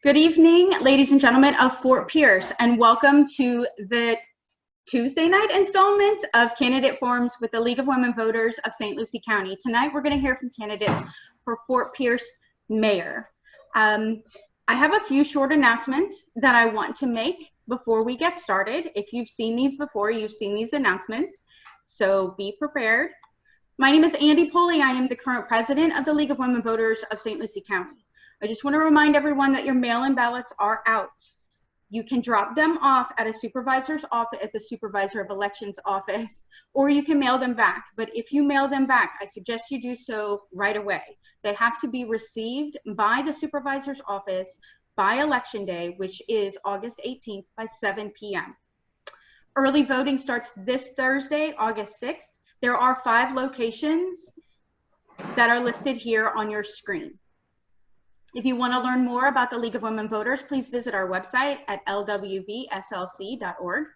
Good evening, ladies and gentlemen of Fort Pierce, and welcome to the Tuesday night installment of candidate forums with the League of Women Voters of St. Lucie County. Tonight, we're going to hear from candidates for Fort Pierce Mayor. I have a few short announcements that I want to make before we get started. If you've seen these before, you've seen these announcements, so be prepared. My name is Andy Pulley. I am the current president of the League of Women Voters of St. Lucie County. I just want to remind everyone that your mail-in ballots are out. You can drop them off at a supervisor's office, at the supervisor of elections office, or you can mail them back. But if you mail them back, I suggest you do so right away. They have to be received by the supervisor's office by election day, which is August 18th by 7 p.m. Early voting starts this Thursday, August 6th. There are 5 locations that are listed here on your screen. If you want to learn more about the League of Women Voters, please visit our website at lwvslc.org.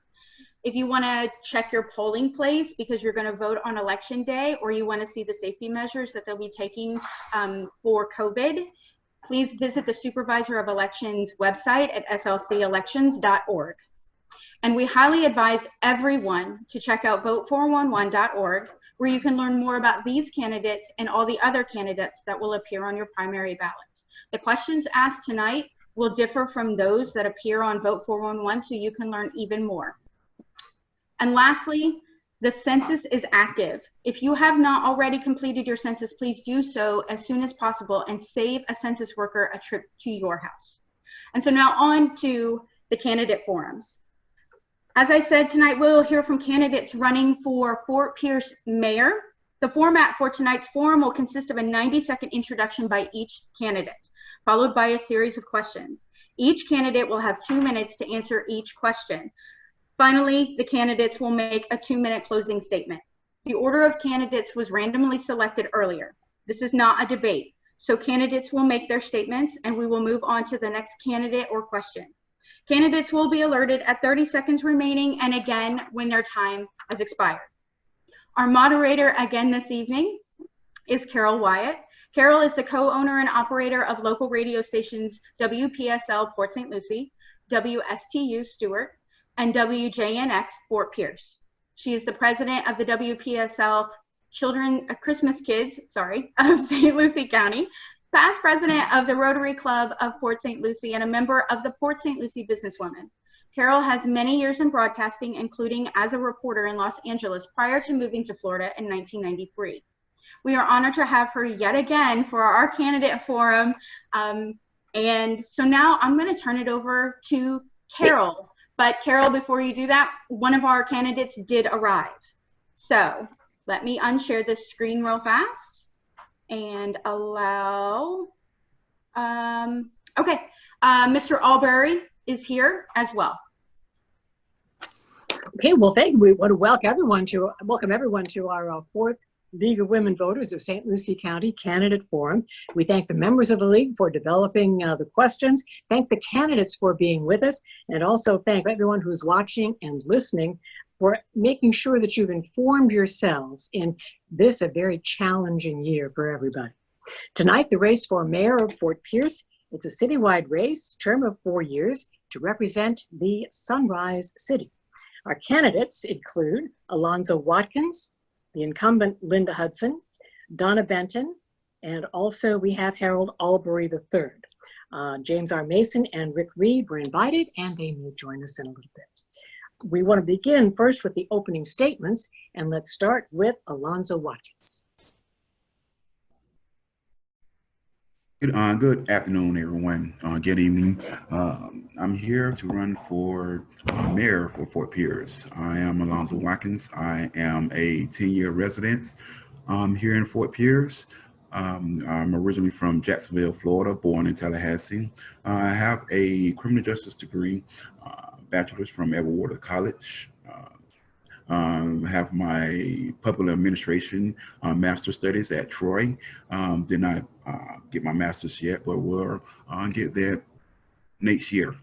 If you want to check your polling place because you're going to vote on election day, or you want to see the safety measures that they'll be taking for COVID, please visit the Supervisor of Elections website at slcelections.org. And we highly advise everyone to check out vote411.org, where you can learn more about these candidates and all the other candidates that will appear on your primary ballot. The questions asked tonight will differ from those that appear on Vote 411, so you can learn even more. And lastly, the census is active. If you have not already completed your census, please do so as soon as possible and save a census worker a trip to your house. And so now on to the candidate forums. As I said, tonight we'll hear from candidates running for Fort Pierce Mayor. The format for tonight's forum will consist of a 90-second introduction by each candidate, followed by a series of questions. Each candidate will have 2 minutes to answer each question. Finally, the candidates will make a 2-minute closing statement. The order of candidates was randomly selected earlier. This is not a debate, so candidates will make their statements and we will move on to the next candidate or question. Candidates will be alerted at 30 seconds remaining and again when their time has expired. Our moderator again this evening is Carol Wyatt. Carol is the co-owner and operator of local radio stations WPSL Port St. Lucie, WSTU Stewart, and WJNX Fort Pierce. She is the president of the WPSL Christmas Kids of St. Lucie County, past president of the Rotary Club of Port St. Lucie, and a member of the Port St. Lucie Businesswomen. Carol has many years in broadcasting, including as a reporter in Los Angeles prior to moving to Florida in 1993. We are honored to have her yet again for our candidate forum. And so now I'm going to turn it over to Carol. But Carol, before you do that, one of our candidates did arrive. So let me unshare this screen real fast and allow, Mr. Albury is here as well. Okay, well, thank you. We want to welcome everyone to our fourth League of Women Voters of St. Lucie County Candidate Forum. We thank the members of the League for developing the questions, thank the candidates for being with us, and also thank everyone who's watching and listening for making sure that you've informed yourselves in this a very challenging year for everybody. Tonight, the race for Mayor of Fort Pierce, it's a citywide race, term of 4 years, to represent the Sunrise City. Our candidates include Alonzo Watkins, the incumbent Linda Hudson, Donna Benton, and also we have Harold Albury III. James R. Mason and Rick Reed were invited, and they may join us in a little bit. We want to begin first with the opening statements, and let's start with Alonzo Watkins. Good afternoon, everyone. Good evening. I'm here to run for mayor for Fort Pierce. I am Alonzo Watkins. I am a 10-year resident here in Fort Pierce. I'm originally from Jacksonville, Florida, born in Tallahassee. I have a criminal justice degree, bachelor's from Edgewater College. Have my public administration master's studies at Troy. Did not get my master's yet, but will get that next year.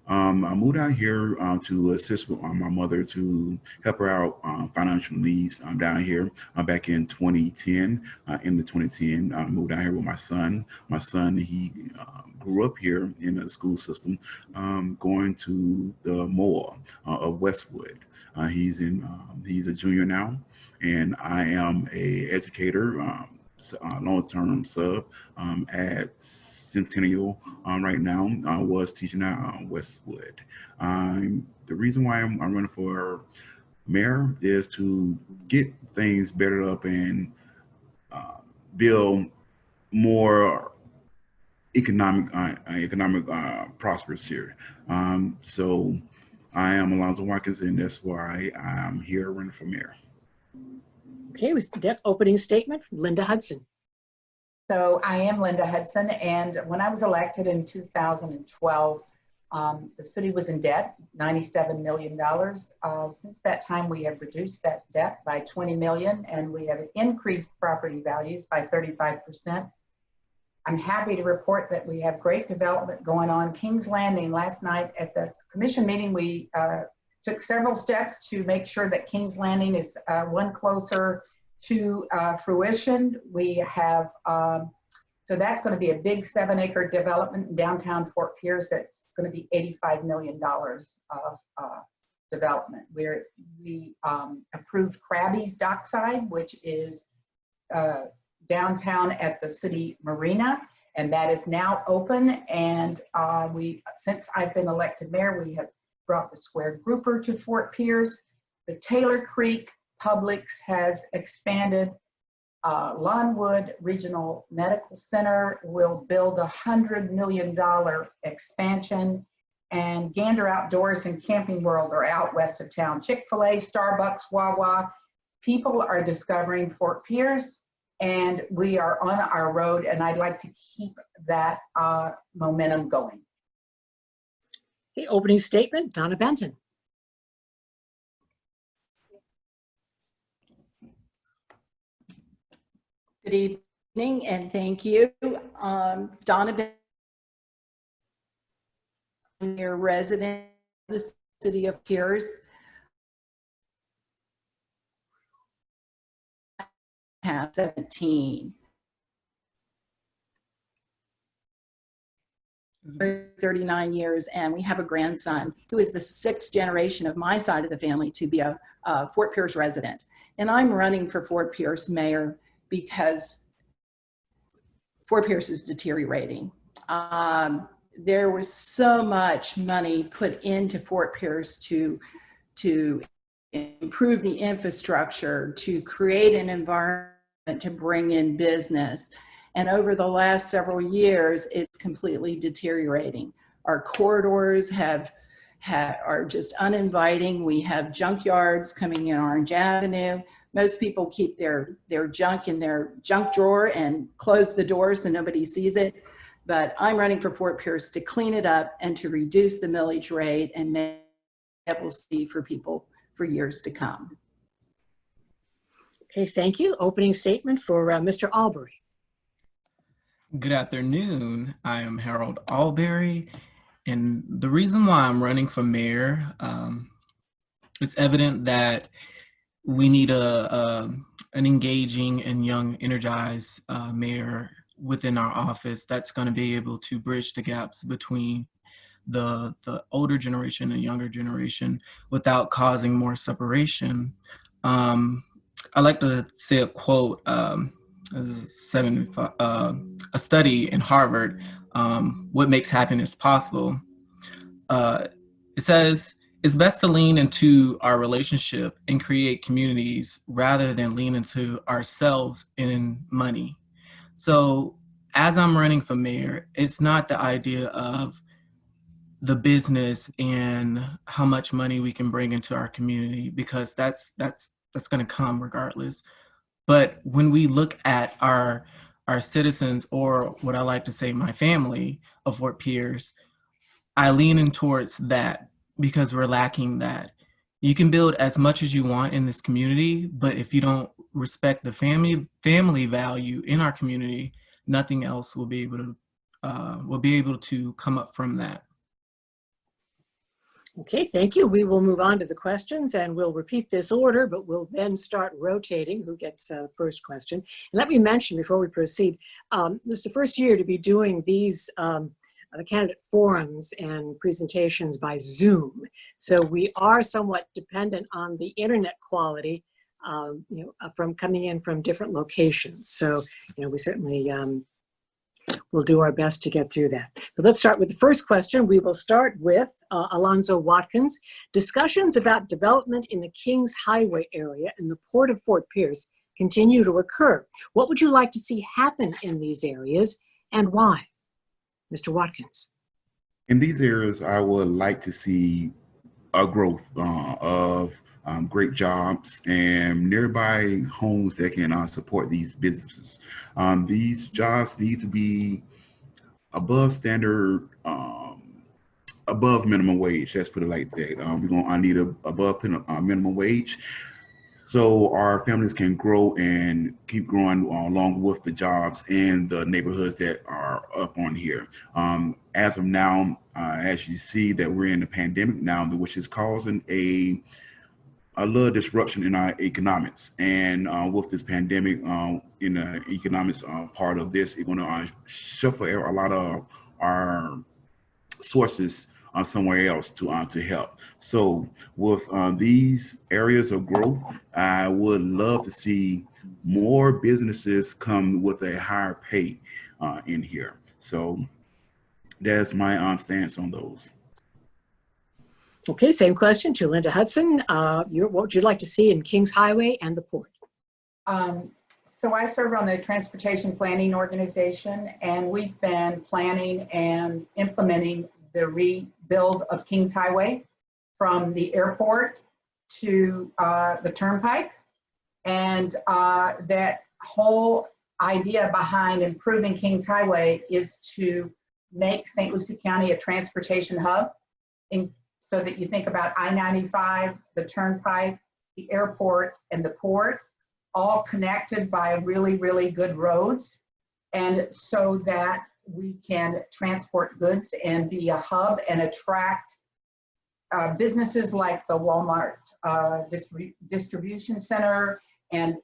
I moved out here to assist with my mother to help her out financial needs. I'm down here back in 2010. In the 2010, I moved out here with my son. My son, he grew up here in the school system, going to the Moore of Westwood. He's a junior now, and I am a educator, long-term sub at Centennial right now. I was teaching at Westwood. The reason why I'm running for mayor is to get things better up and build more economic prosperous here. So I am Alonzo Watkins, and that's why I'm here running for mayor. Okay, with that opening statement from Linda Hudson. So I am Linda Hudson, and when I was elected in 2012, the city was in debt, $97 million. Since that time, we have reduced that debt by $20 million, and we have increased property values by 35%. I'm happy to report that we have great development going on. King's Landing, last night at the commission meeting, we took several steps to make sure that King's Landing is one closer to fruition. We have, so that's going to be a big 7-acre development in downtown Fort Pierce. That's going to be $85 million of development. We approved Krabby's Dockside, which is downtown at the city marina, and that is now open. And since I've been elected mayor, we have brought the Square Grouper to Fort Pierce. The Taylor Creek Publix has expanded. Lawnwood Regional Medical Center will build a $100 million expansion, and Gander Outdoors and Camping World are out west of town. Chick-fil-A, Starbucks, Wawa. People are discovering Fort Pierce, and we are on our road, and I'd like to keep that momentum going. Okay, opening statement, Donna Benton. Good evening, and thank you. Donna Benton, your resident of the city of Pierce. Have 17. 39 years, and we have a grandson who is the 6th generation of my side of the family to be a Fort Pierce resident. And I'm running for Fort Pierce mayor because Fort Pierce is deteriorating. There was so much money put into Fort Pierce to improve the infrastructure, to create an environment to bring in business. And over the last several years, it's completely deteriorating. Our corridors are just uninviting. We have junkyards coming in Orange Avenue. Most people keep their junk in their junk drawer and close the door so nobody sees it. But I'm running for Fort Pierce to clean it up and to reduce the millage rate and make it will see for people for years to come. Okay, thank you. Opening statement for Mr. Albury. Good afternoon. I am Harold Albury, and the reason why I'm running for mayor, it's evident that we need an engaging and young, energized mayor within our office that's going to be able to bridge the gaps between the older generation and younger generation without causing more separation. I like to say a quote. A study in Harvard, What Makes Happiness Possible. It says, it's best to lean into our relationship and create communities rather than lean into ourselves and money. So as I'm running for mayor, it's not the idea of the business and how much money we can bring into our community, because that's going to come regardless. But when we look at our citizens, or what I like to say, my family of Fort Pierce, I lean in towards that because we're lacking that. You can build as much as you want in this community, but if you don't respect the family value in our community, nothing else will be able to come up from that. Okay, thank you. We will move on to the questions and we'll repeat this order, but we'll then start rotating who gets first question. And let me mention before we proceed, this is the first year to be doing these the candidate forums and presentations by Zoom. So we are somewhat dependent on the internet quality, from coming in from different locations. So, we certainly we'll do our best to get through that. But let's start with the first question. We will start with Alonzo Watkins. Discussions about development in the Kings Highway area and the Port of Fort Pierce continue to occur. What would you like to see happen in these areas and why? Mr. Watkins. In these areas, I would like to see a growth of great jobs and nearby homes that can support these businesses. These jobs need to be above standard, above minimum wage. Let's put it like that. I need above minimum wage, so our families can grow and keep growing along with the jobs and the neighborhoods that are up on here. As of now, as you see that we're in the pandemic now, which is causing a little disruption in our economics. And with this pandemic, in the economics part of this, it's going to shuffle a lot of our sources somewhere else to help. So with these areas of growth, I would love to see more businesses come with a higher pay in here. So that's my stance on those. Okay, same question to Linda Hudson. What would you like to see in Kings Highway and the port? So I serve on the Transportation Planning Organization, and we've been planning and implementing the rebuild of Kings Highway from the airport to the turnpike. And that whole idea behind improving Kings Highway is to make St. Lucie County a transportation hub, so that you think about I-95, the turnpike, the airport, and the port, all connected by really, really good roads. And so that we can transport goods and be a hub and attract businesses like the Walmart distribution center and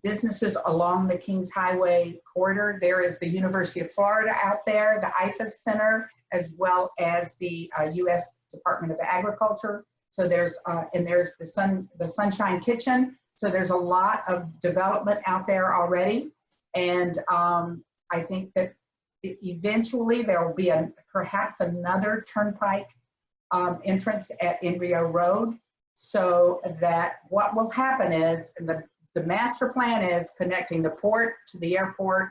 businesses along the Kings Highway corridor. There is the University of Florida out there, the IFAS Center, as well as the U.S. Department of Agriculture. So there's the Sunshine Kitchen. So there's a lot of development out there already. And I think that eventually there will be perhaps another turnpike entrance in Rio Road. So that what will happen is the master plan is connecting the port to the airport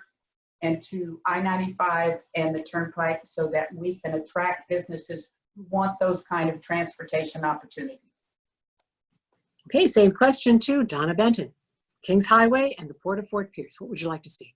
and to I-95 and the turnpike, so that we can attract businesses who want those kind of transportation opportunities. Okay, same question to Donna Benton. Kings Highway and the Port of Fort Pierce. What would you like to see?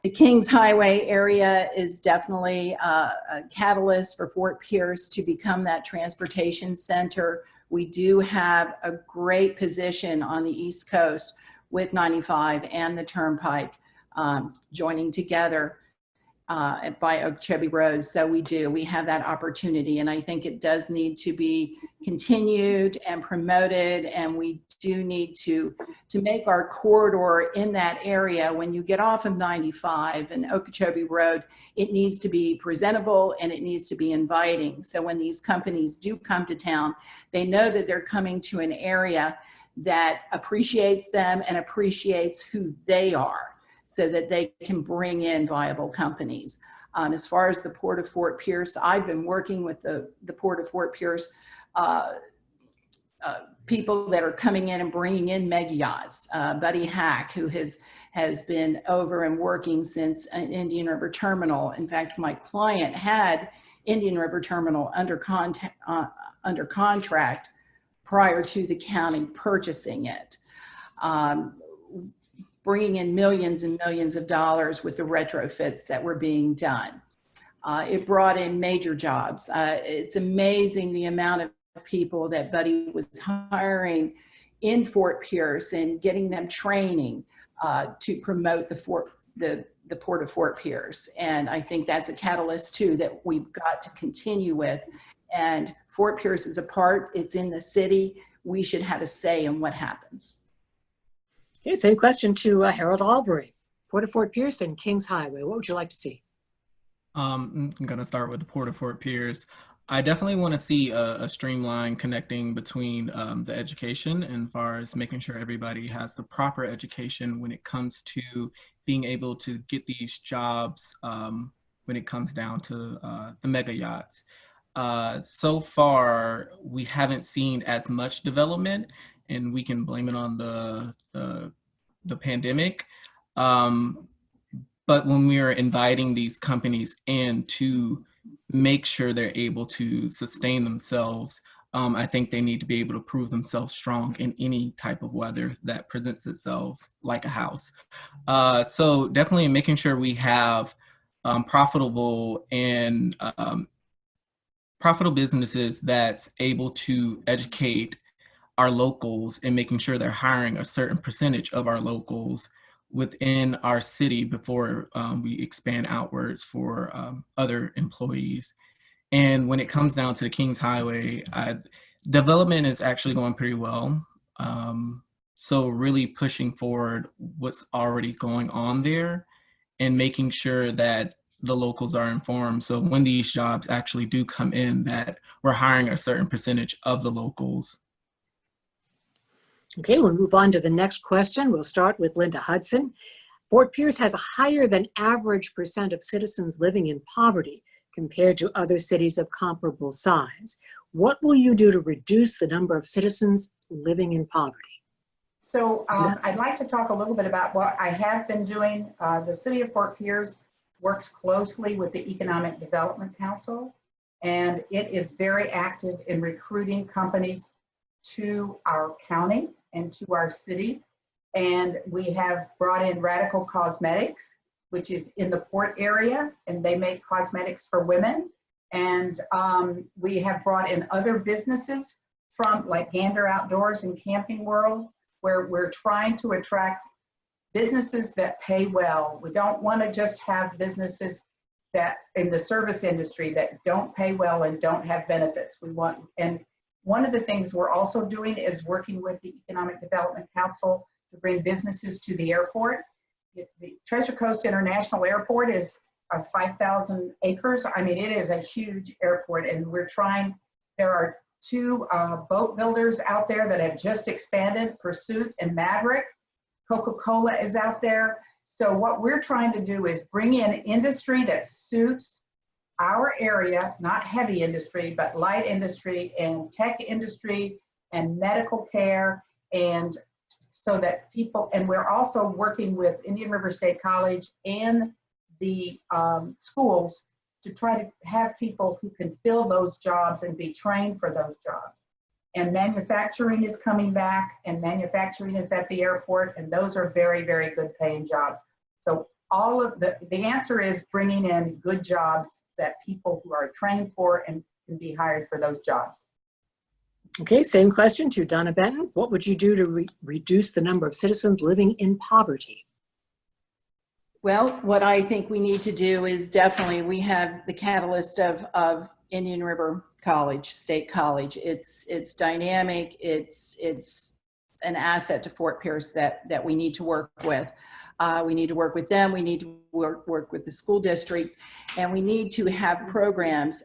The Kings Highway area is definitely a catalyst for Fort Pierce to become that transportation center. We do have a great position on the East Coast with 95 and the turnpike joining together by Okeechobee Road. So we have that opportunity, and I think it does need to be continued and promoted, and we do need to make our corridor in that area. When you get off of 95 and Okeechobee Road, it needs to be presentable and it needs to be inviting. So when these companies do come to town, they know that they're coming to an area that appreciates them and appreciates who they are, so that they can bring in viable companies. As far as the Port of Fort Pierce, I've been working with the Port of Fort Pierce people that are coming in and bringing in mega yachts. Buddy Hack, who has been over and working since an Indian River Terminal. In fact, my client had Indian River Terminal under contract prior to the county purchasing it. Bringing in millions and millions of dollars with the retrofits that were being done. It brought in major jobs. It's amazing the amount of people that Buddy was hiring in Fort Pierce and getting them training to promote the the Port of Fort Pierce. And I think that's a catalyst too that we've got to continue with. And Fort Pierce is a part, it's in the city. We should have a say in what happens. Okay, same question to Harold Albury. Port of Fort Pierce and Kings Highway. What would you like to see? I'm going to start with the Port of Fort Pierce. I definitely want to see a streamline connecting between the education and far as making sure everybody has the proper education when it comes to being able to get these jobs when it comes down to the mega yachts. So far, we haven't seen as much development, and we can blame it on the pandemic. But when we are inviting these companies in to make sure they're able to sustain themselves, I think they need to be able to prove themselves strong in any type of weather that presents itself like a house. So definitely making sure we have profitable businesses that's able to educate our locals and making sure they're hiring a certain percentage of our locals within our city before we expand outwards for other employees. And when it comes down to the Kings Highway, development is actually going pretty well. So really pushing forward what's already going on there and making sure that the locals are informed. So when these jobs actually do come in, that we're hiring a certain percentage of the locals. Okay, we'll move on to the next question. We'll start with Linda Hudson. Fort Pierce has a higher than average percent of citizens living in poverty compared to other cities of comparable size. What will you do to reduce the number of citizens living in poverty? So I'd like to talk a little bit about what I have been doing. The City of Fort Pierce works closely with the Economic Development Council, and it is very active in recruiting companies to our county and to our city. And we have brought in Radical Cosmetics, which is in the port area, and they make cosmetics for women. And we have brought in other businesses from like Gander Outdoors and Camping World, where we're trying to attract businesses that pay well. We don't want to just have businesses that in the service industry that don't pay well and don't have benefits. We want, and one of the things we're also doing is working with the Economic Development Council to bring businesses to the airport. The Treasure Coast International Airport is 5,000 acres. I mean, it is a huge airport, and we're trying, there are two boat builders out there that have just expanded, Pursuit and Maverick. Coca-Cola is out there. So what we're trying to do is bring in industry that suits our area, not heavy industry, but light industry and tech industry and medical care, and so that people, and we're also working with Indian River State College and the schools to try to have people who can fill those jobs and be trained for those jobs. And manufacturing is coming back, and manufacturing is at the airport, and those are very, very good paying jobs. So all of the answer is bringing in good jobs that people who are trained for and can be hired for those jobs. Okay, same question to Donna Benton. What would you do to reduce the number of citizens living in poverty? Well, what I think we need to do is definitely, we have the catalyst of Indian River College, State College. It's dynamic, it's an asset to Fort Pierce that we need to work with. We need to work with them, we need to work with the school district, and we need to have programs,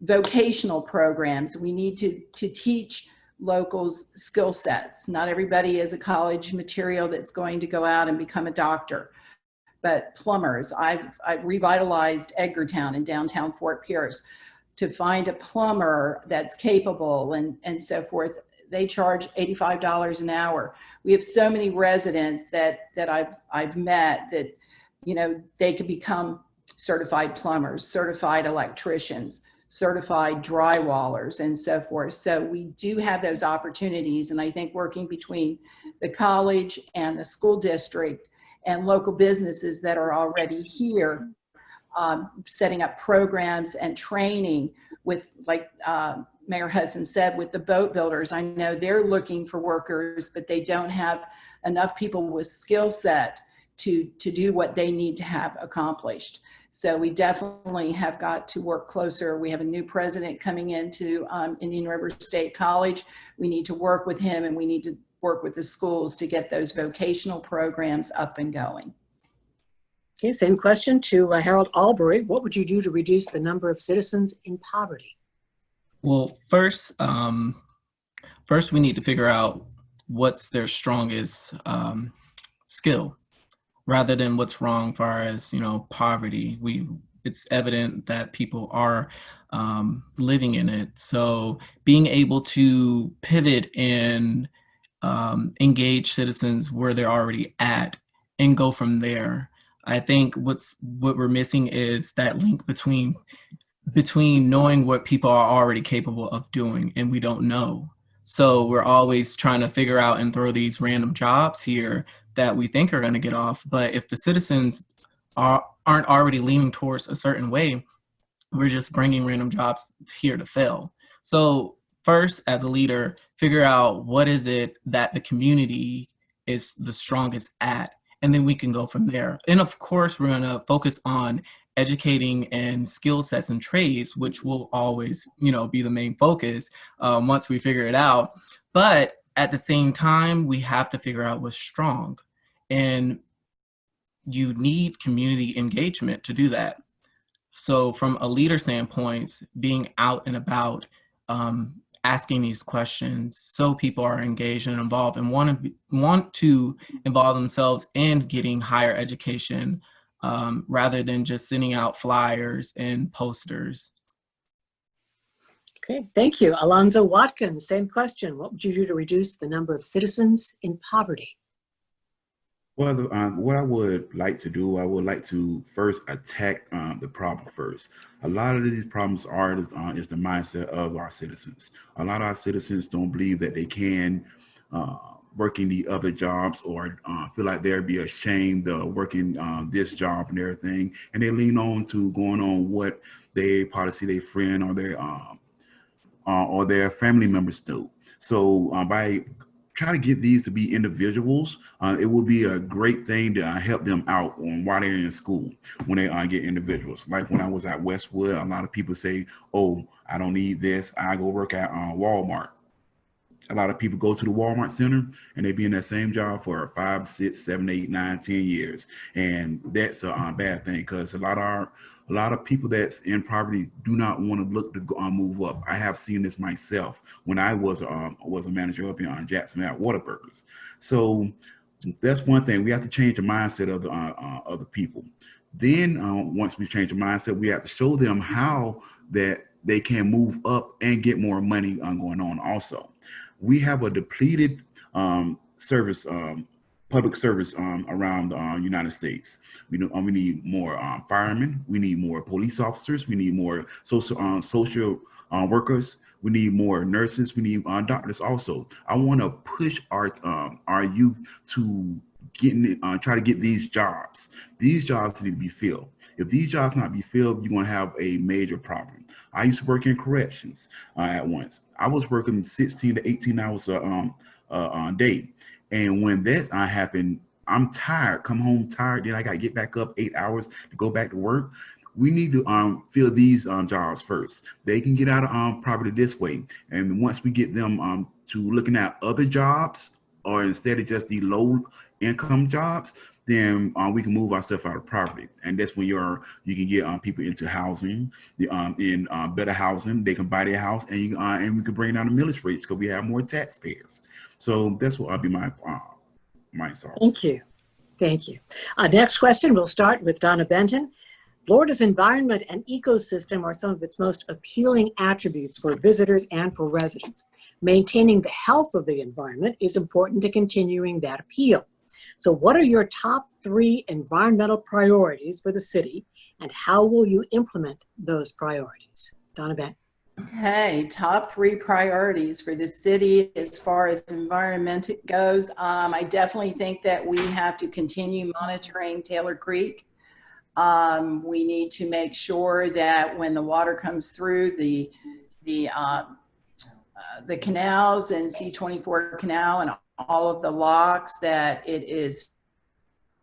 vocational programs. We need to teach locals skill sets. Not everybody is a college material that's going to go out and become a doctor, but plumbers. I've revitalized Edgartown in downtown Fort Pierce to find a plumber that's capable and so forth. They charge $85 an hour. We have so many residents that I've met that, you know, they could become certified plumbers, certified electricians, certified drywallers, and so forth. So we do have those opportunities, and I think working between the college and the school district and local businesses that are already here, setting up programs and training with, like Mayor Hudson said, with the boat builders. I know they're looking for workers, but they don't have enough people with skill set to do what they need to have accomplished. So we definitely have got to work closer. We have a new president coming into Indian River State College. We need to work with him, and we need to work with the schools to get those vocational programs up and going. Okay, same question to Harold Albury. What would you do to reduce the number of citizens in poverty? Well, first we need to figure out what's their strongest skill, rather than what's wrong as far as, poverty. It's evident that people are living in it. So being able to pivot and engage citizens where they're already at and go from there. I think what we're missing is that link between knowing what people are already capable of doing, and we don't know. So we're always trying to figure out and throw these random jobs here that we think are going to get off. But if the citizens aren't already leaning towards a certain way, we're just bringing random jobs here to fail. So first, as a leader, figure out what is it that the community is the strongest at, and then we can go from there. And of course, we're going to focus on educating and skill sets and trades, which will always, be the main focus once we figure it out. But at the same time, we have to figure out what's strong. And you need community engagement to do that. So from a leader standpoint, being out and about, asking these questions so people are engaged and involved and want to involve themselves in getting higher education, rather than just sending out flyers and posters. Okay, thank you. Alonzo Watkins, same question. What would you do to reduce the number of citizens in poverty? Well, what I would like to do, I would like to first attack the problem first. A lot of these problems is the mindset of our citizens. A lot of our citizens don't believe that they can working the other jobs, or feel like they'd be ashamed of working this job and everything, and they lean on to going on what they probably see their friend or their family members do. So by try to get these to be individuals, it will be a great thing to help them out while they're in school, when they get individuals. Like when I was at Westwood, a lot of people say, oh, I don't need this, I go work at Walmart. A lot of people go to the Walmart Center and they be in that same job for 5, 6, 7, 8, 9, 10 years. And that's a bad thing, because a lot of people that's in poverty do not want to look to move up. I have seen this myself when I was a manager up in Jackson at Whataburgers. So that's one thing. We have to change the mindset of the people. Then once we change the mindset, we have to show them how that they can move up and get more money going on also. We have a depleted service, public service around the United States. We need more firemen. We need more police officers. We need more social workers. We need more nurses. We need doctors also. I want to push our youth to try to get these jobs. These jobs need to be filled. If these jobs not be filled, you're going to have a major problem. I used to work in corrections at once. I was working 16 to 18 hours a day. And when that happened, I'm tired, come home tired, then I got to get back up 8 hours to go back to work. We need to fill these jobs first. They can get out of poverty this way. And once we get them to looking at other jobs, or instead of just the low income jobs, then we can move ourselves out of poverty. And that's when you can get people into housing, in better housing. They can buy their house, and we can bring down the millage rates because we have more taxpayers. So that's what I'll be my thought. Thank you. Thank you. Next question, we'll start with Donna Benton. Florida's environment and ecosystem are some of its most appealing attributes for visitors and for residents. Maintaining the health of the environment is important to continuing that appeal. So what are your top 3 environmental priorities for the city, and how will you implement those priorities? Donna Benton. Okay, top 3 priorities for the city as far as environment goes. I definitely think that we have to continue monitoring Taylor Creek. We need to make sure that when the water comes through the canals and C-24 canal and all of the locks, that it is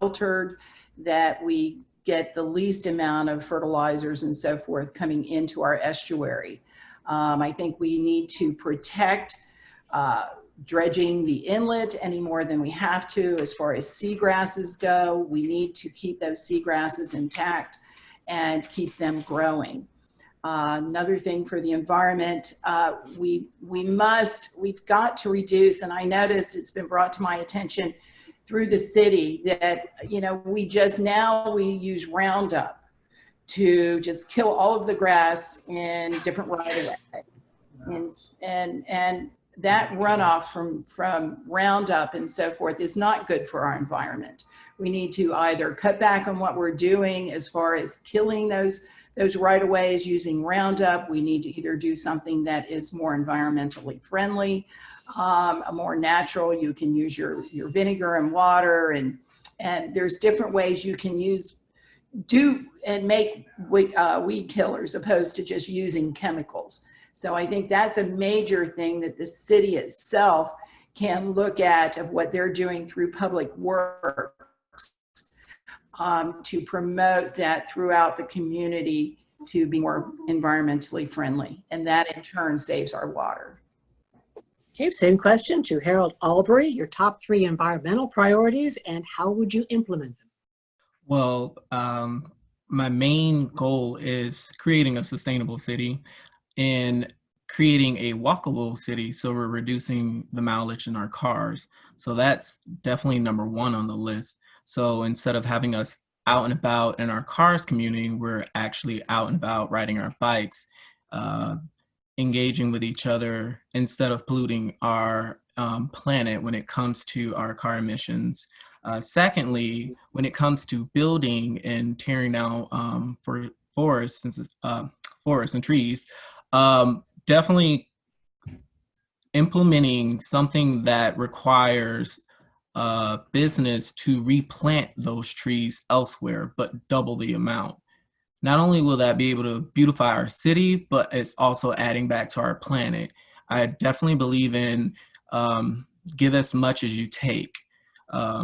filtered, that we get the least amount of fertilizers and so forth coming into our estuary. I think we need to protect dredging the inlet any more than we have to. As far as seagrasses go, we need to keep those seagrasses intact and keep them growing. Another thing for the environment, we've got to reduce, and I noticed it's been brought to my attention through the city that, you know, we use Roundup to just kill all of the grass in different right-of-way. And that runoff from Roundup and so forth is not good for our environment. We need to either cut back on what we're doing as far as killing those right-of-ways using Roundup. We need to either do something that is more environmentally friendly, more natural. You can use your vinegar and water, and there's different ways you can make weed killers opposed to just using chemicals. So I think that's a major thing that the city itself can look at of what they're doing through public works to promote that throughout the community to be more environmentally friendly. And that in turn saves our water. Okay, same question to Harold Albury, your top 3 environmental priorities and how would you implement them? Well, my main goal is creating a sustainable city and creating a walkable city, so we're reducing the mileage in our cars. So that's definitely number 1 on the list. So instead of having us out and about in our cars commuting, we're actually out and about riding our bikes, engaging with each other instead of polluting our planet when it comes to our car emissions. Secondly, when it comes to building and tearing down forests and trees, definitely implementing something that requires business to replant those trees elsewhere, but double the amount. Not only will that be able to beautify our city, but it's also adding back to our planet. I definitely believe in give as much as you take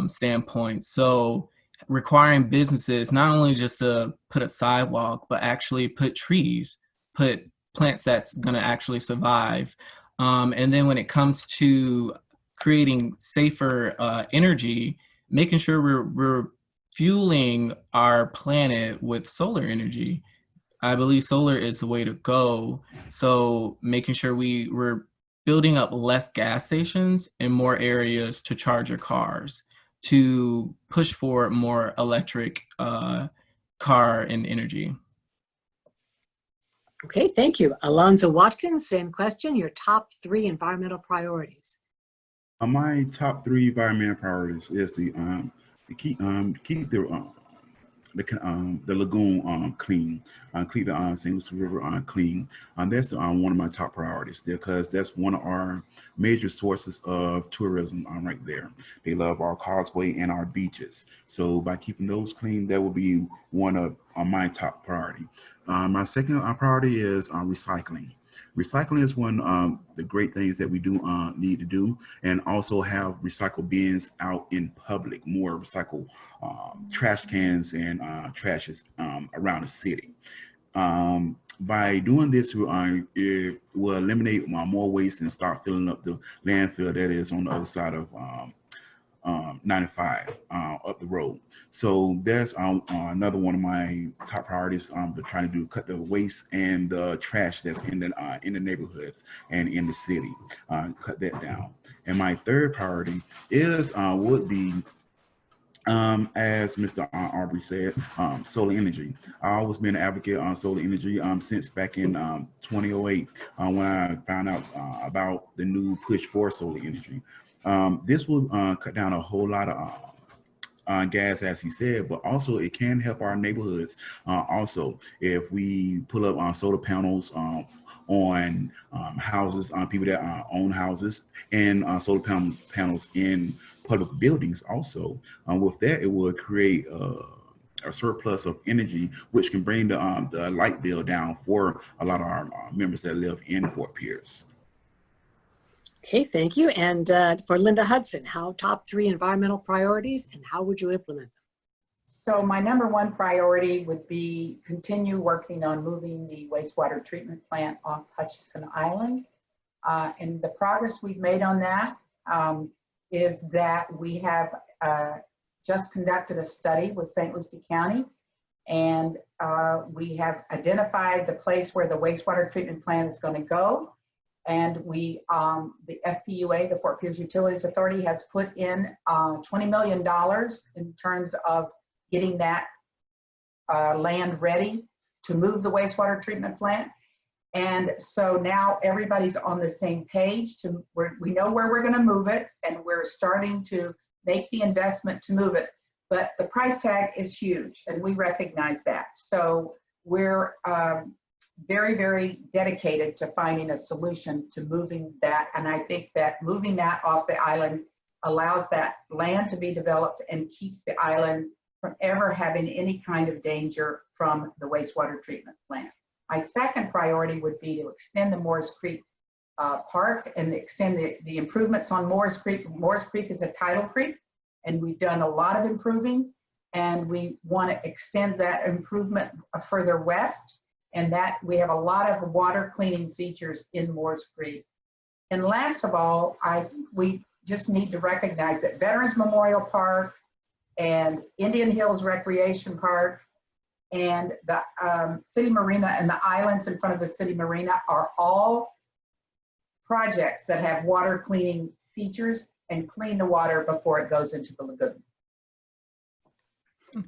standpoint. So requiring businesses not only just to put a sidewalk, but actually put trees, put plants that's going to actually survive. And then when it comes to creating safer energy, making sure we're fueling our planet with solar energy. I believe solar is the way to go. So making sure we're building up less gas stations and more areas to charge your cars, to push for more electric car and energy. Okay, thank you. Alonzo Watkins, same question, your top 3 environmental priorities. My top 3 environmental priorities is to keep the lagoon clean, keep the St. Lucie River clean. That's one of my top priorities because that's one of our major sources of tourism right there. They love our causeway and our beaches. So by keeping those clean, that will be one of my top priority. My second priority is recycling. Recycling is one of the great things that we do need to do, and also have recycle bins out in public, more recycle trash cans and trashes around the city. By doing this, it will eliminate more waste and start filling up the landfill that is on the other side of 95 up the road. So that's another one of my top priorities to try to do, cut the waste and the trash that's in the neighborhoods and in the city, cut that down. And my third priority is would be as Mr. Aubrey said, solar energy. I've always been an advocate on solar energy since back in 2008 when I found out about the new push for solar energy. This will cut down a whole lot of gas, as he said, but also it can help our neighborhoods. Also, if we pull up on solar panels on houses, on people that own houses, and solar panels in public buildings. Also, with that, it will create a surplus of energy, which can bring the light bill down for a lot of our members that live in Fort Pierce. Okay, thank you. And for Linda Hudson, top 3 environmental priorities and how would you implement them? So my number one priority would be continue working on moving the wastewater treatment plant off Hutchinson Island. And the progress we've made on that is that we have just conducted a study with St. Lucie County, and we have identified the place where the wastewater treatment plant is going to go. And we, the FPUA, the Fort Pierce Utilities Authority, has put in $20 million in terms of getting that land ready to move the wastewater treatment plant. And so now everybody's on the same page. We know where we're going to move it, and we're starting to make the investment to move it. But the price tag is huge, and we recognize that. So we're very, very dedicated to finding a solution to moving that. And I think that moving that off the island allows that land to be developed and keeps the island from ever having any kind of danger from the wastewater treatment plant. My second priority would be to extend the Moores Creek Park and extend the improvements on Moores Creek. Moores Creek is a tidal creek, and we've done a lot of improving, and we want to extend that improvement further west, and that we have a lot of water cleaning features in Moores Creek. And last of all, we just need to recognize that Veterans Memorial Park and Indian Hills Recreation Park and the City Marina and the islands in front of the City Marina are all projects that have water cleaning features and clean the water before it goes into the lagoon.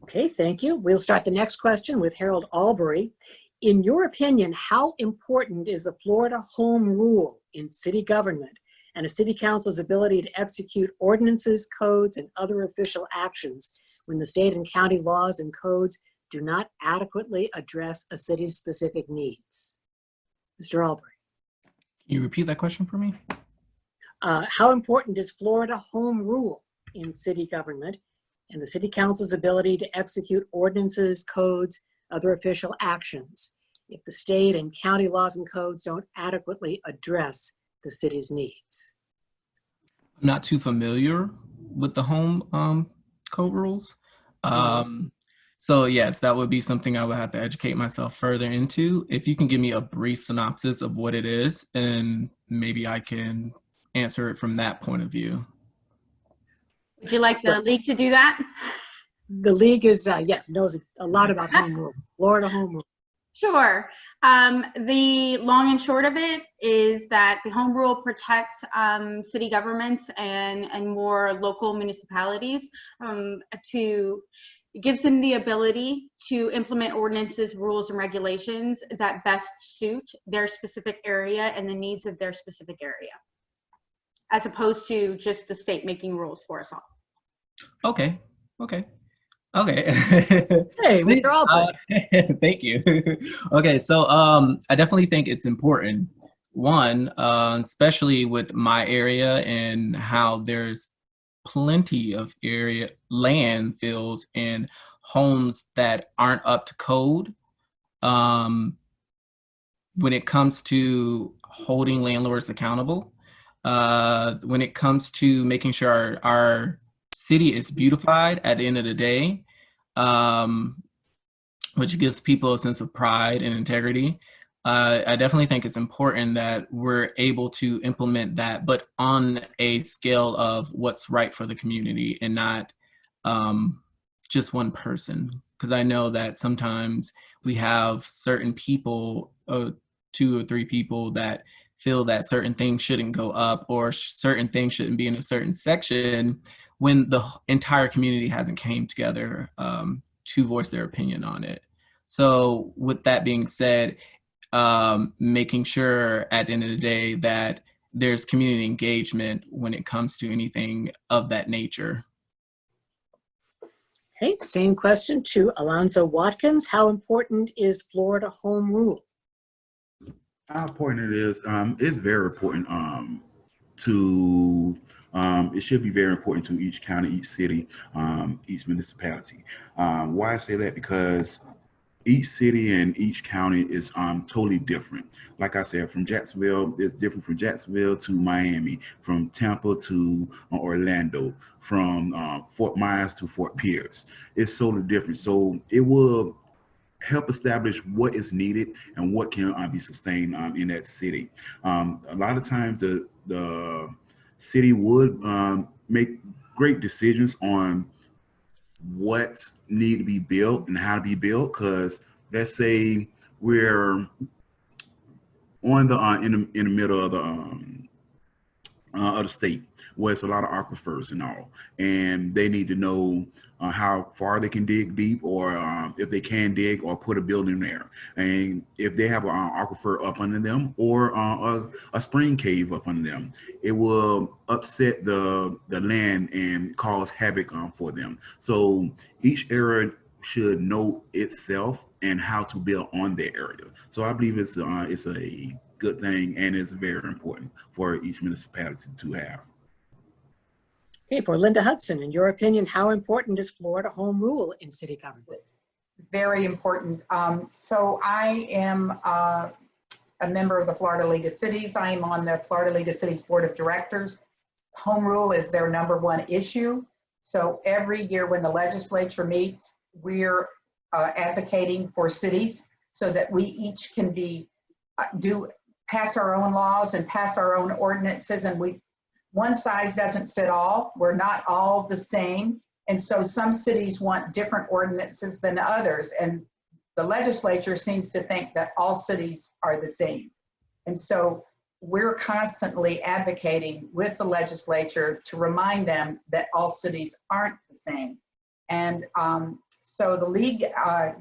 Okay, thank you. We'll start the next question with Harold Albury. In your opinion, how important is the Florida home rule in city government and a city council's ability to execute ordinances, codes, and other official actions when the state and county laws and codes do not adequately address a city's specific needs? Mr. Albury. Can you repeat that question for me? How important is Florida home rule in city government and the city council's ability to execute ordinances, codes, other official actions if the state and county laws and codes don't adequately address the city's needs? I'm not too familiar with the home code rules. So yes, that would be something I would have to educate myself further into. If you can give me a brief synopsis of what it is, and maybe I can answer it from that point of view. Would you like the league to do that? The league is, yes, knows a lot about home rule, Florida home rule. Sure. The long and short of it is that the home rule protects city governments and more local municipalities it gives them the ability to implement ordinances, rules, and regulations that best suit their specific area and the needs of their specific area, as opposed to just the state making rules for us all. Okay. Hey, Mr. Albury. Thank you. Okay, so I definitely think it's important. One, especially with my area and how there's plenty of landfills and homes that aren't up to code. When it comes to holding landlords accountable, when it comes to making sure our city is beautified at the end of the day, which gives people a sense of pride and integrity. I definitely think it's important that we're able to implement that, but on a scale of what's right for the community and not just one person. Because I know that sometimes we have certain people, 2 or 3 people that feel that certain things shouldn't go up or certain things shouldn't be in a certain section when the entire community hasn't came together to voice their opinion on it. So with that being said, making sure at the end of the day that there's community engagement when it comes to anything of that nature. Okay, same question to Alonzo Watkins. How important is Florida home rule? How important it is? It's very important to, it should be very important to each county, each city, each municipality. Why I say that? Because each city and each county is totally different. Like I said, from Jacksonville, it's different from Jacksonville to Miami, from Tampa to Orlando, from Fort Myers to Fort Pierce. It's totally different. So it will help establish what is needed and what can be sustained in that city. A lot of times the city would make great decisions on what need to be built and how to be built, because let's say we're on the in the middle of the state where it's a lot of aquifers and all, and they need to know how far they can dig deep, or if they can dig or put a building there, and if they have an aquifer up under them, or a spring cave up under them, it will upset the land and cause havoc for them. So each area should know itself and how to build on their area. So I believe it's a good thing, and it's very important for each municipality to have. Okay, for Linda Hudson, in your opinion, how important is Florida home rule in city government? Very important. So I am a member of the Florida League of Cities. I am on the Florida League of Cities Board of Directors. Home rule is their number 1 issue. So every year when the legislature meets, we're advocating for cities so that we each can be pass our own laws and pass our own ordinances, and one size doesn't fit all. We're not all the same. And so some cities want different ordinances than others. And the legislature seems to think that all cities are the same. And so we're constantly advocating with the legislature to remind them that all cities aren't the same. And so the league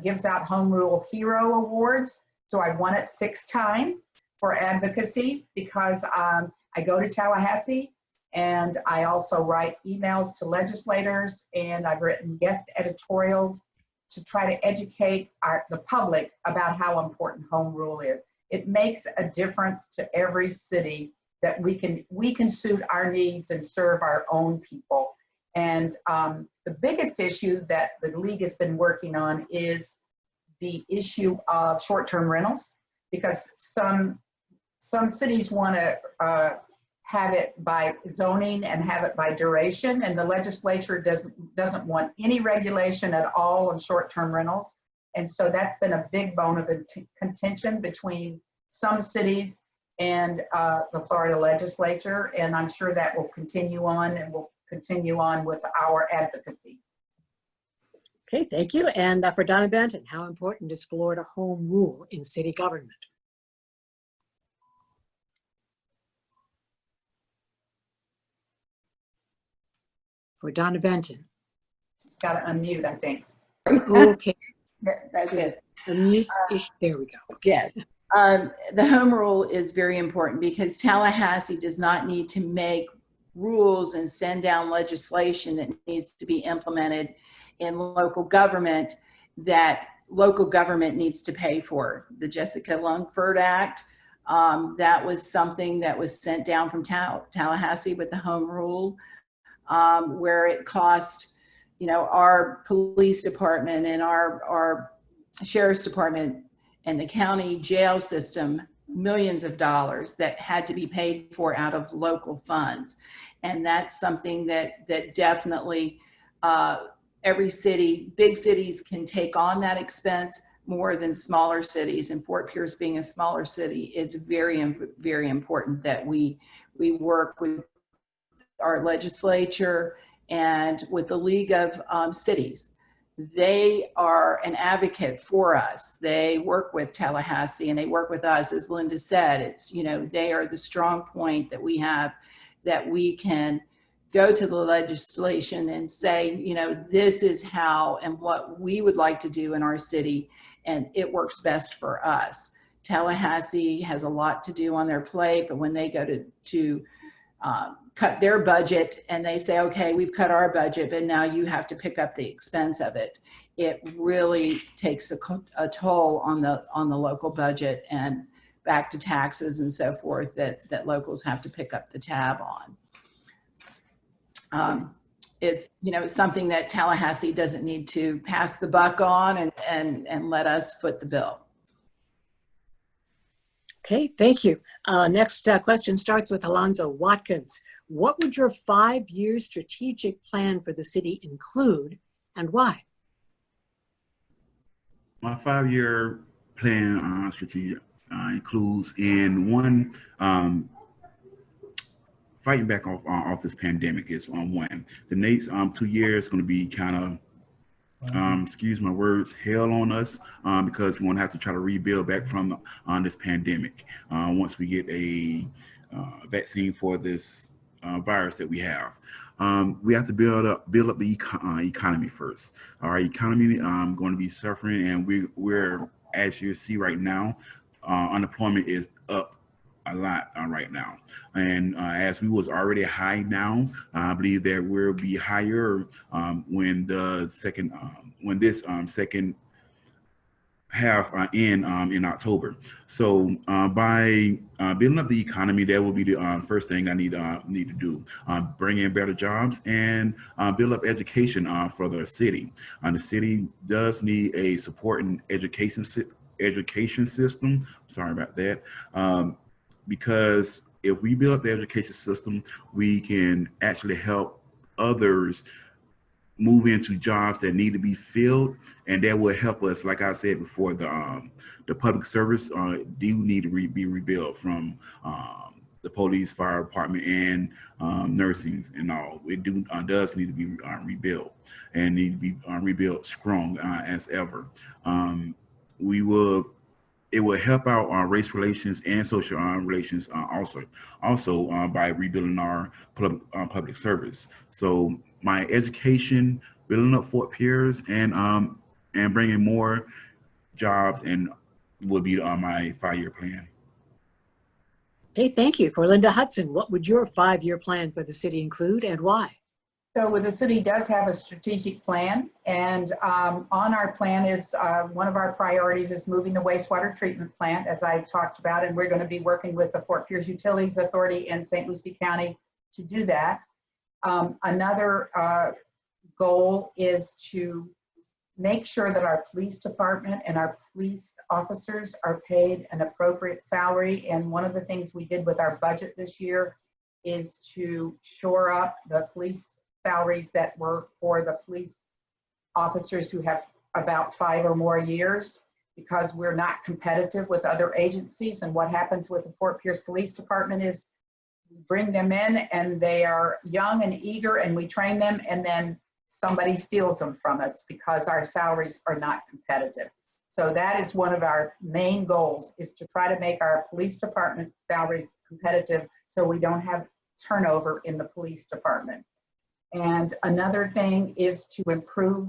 gives out Home Rule Hero Awards. So I won it 6 times for advocacy, because I go to Tallahassee, and I also write emails to legislators, and I've written guest editorials to try to educate the public about how important home rule is. It makes a difference to every city that we can suit our needs and serve our own people. And the biggest issue that the league has been working on is the issue of short-term rentals, because some cities want to have it by zoning and have it by duration, and the legislature doesn't want any regulation at all on short-term rentals. And so that's been a big bone of contention between some cities and the Florida legislature, and I'm sure that will continue on, and will continue on with our advocacy. Okay, thank you. And for Donna Benton, how important is Florida home rule in city government? For Donna Benton. Got to unmute, I think. Okay. That's it. Unmute. There we go. Yeah. The home rule is very important, because Tallahassee does not need to make rules and send down legislation that needs to be implemented in local government that local government needs to pay for. The Jessica Lungford Act, that was something that was sent down from Tallahassee with the home rule, where it cost, our police department and our sheriff's department and the county jail system millions of dollars that had to be paid for out of local funds. And that's something that definitely every city, big cities can take on that expense more than smaller cities. And Fort Pierce being a smaller city, it's very, very important that we work with our legislature and with the League of Cities. They are an advocate for us. They work with Tallahassee and they work with us. As Linda said, it's, they are the strong point that we have, that we can go to the legislation and say, this is how and what we would like to do in our city, and it works best for us. Tallahassee has a lot to do on their plate, but when they go to cut their budget and they say, okay, we've cut our budget, but now you have to pick up the expense of it, it really takes a toll on the local budget, and back to taxes and so forth that locals have to pick up the tab on. It's something that Tallahassee doesn't need to pass the buck on, and let us foot the bill. Okay, thank you. Next question starts with Alonzo Watkins. What would your 5-year strategic plan for the city include and why? My 5-year plan strategic includes in one, fighting back off this pandemic is one. The next 2 years going to be kind of excuse my words, hell on us because we're going to have to try to rebuild back from this pandemic once we get a vaccine for this virus that we have. We have to build up the economy first. Our economy going to be suffering, and we're as you see right now, unemployment is up a lot right now, and as we was already high now, I believe that we'll be higher when the second when this second half in October. So by building up the economy, that will be the first thing I need to do. Bring in better jobs and build up education for the city. The city does need a supporting education system. Sorry about that. Because if we build up the education system, we can actually help others move into jobs that need to be filled, and that will help us. Like I said before, the public service do need to be rebuilt from the police, fire department, and nursing and all. It does need to be rebuilt and need to be rebuilt strong as ever. It will help out our race relations and social relations also by rebuilding our public service. So my education, building up Fort Pierce, and bringing more jobs and will be my 5-year plan. Okay, thank you. For Linda Hudson, what would your 5-year plan for the city include and why? So the city does have a strategic plan, and on our plan is one of our priorities is moving the wastewater treatment plant, as I talked about, and we're going to be working with the Fort Pierce Utilities Authority and St. Lucie County to do that. Another goal is to make sure that our police department and our police officers are paid an appropriate salary, and one of the things we did with our budget this year is to shore up the police salaries that were for the police officers who have about 5 or more years, because we're not competitive with other agencies. And what happens with the Fort Pierce Police Department is we bring them in and they are young and eager and we train them, and then somebody steals them from us because our salaries are not competitive. So that is one of our main goals, is to try to make our police department salaries competitive so we don't have turnover in the police department. And another thing is to improve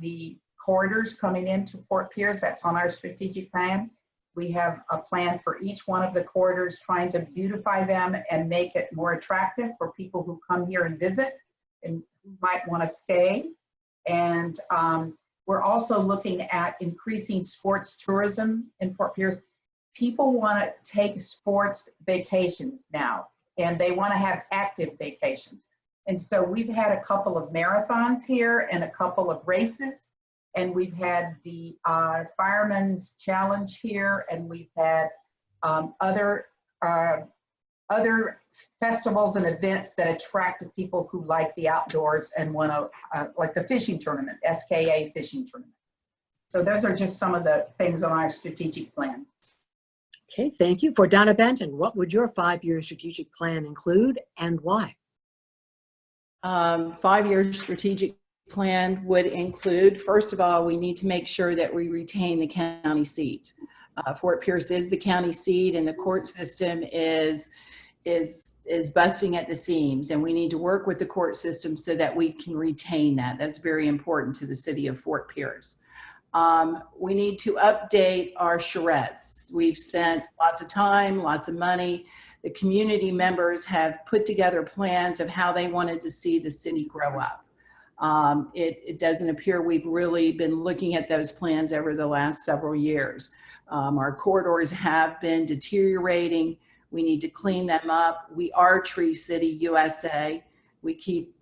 the corridors coming into Fort Pierce. That's on our strategic plan. We have a plan for each one of the corridors, trying to beautify them and make it more attractive for people who come here and visit and might want to stay. And we're also looking at increasing sports tourism in Fort Pierce. People want to take sports vacations now, and they want to have active vacations. And so we've had a couple of marathons here and a couple of races, and we've had the Fireman's Challenge here, and we've had other festivals and events that attract the people who like the outdoors and want to, like the fishing tournament, SKA fishing tournament. So those are just some of the things on our strategic plan. Okay, thank you. For Donna Benton, what would your 5-year strategic plan include and why? 5-year strategic plan would include, first of all, we need to make sure that we retain the county seat. Fort Pierce is the county seat, and the court system is busting at the seams, and we need to work with the court system so that we can retain that. That's very important to the city of Fort Pierce. We need to update our charrettes. We've spent lots of time, lots of money. The community members have put together plans of how they wanted to see the city grow up. It doesn't appear we've really been looking at those plans over the last several years. Our corridors have been deteriorating. We need to clean them up. We are Tree City, USA. We keep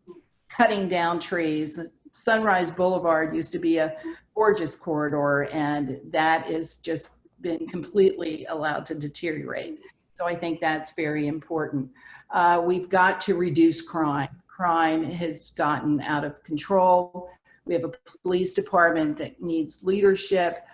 cutting down trees. Sunrise Boulevard used to be a gorgeous corridor, and that is just been completely allowed to deteriorate. So I think that's very important. We've got to reduce crime. Crime has gotten out of control. We have a police department that needs leadership.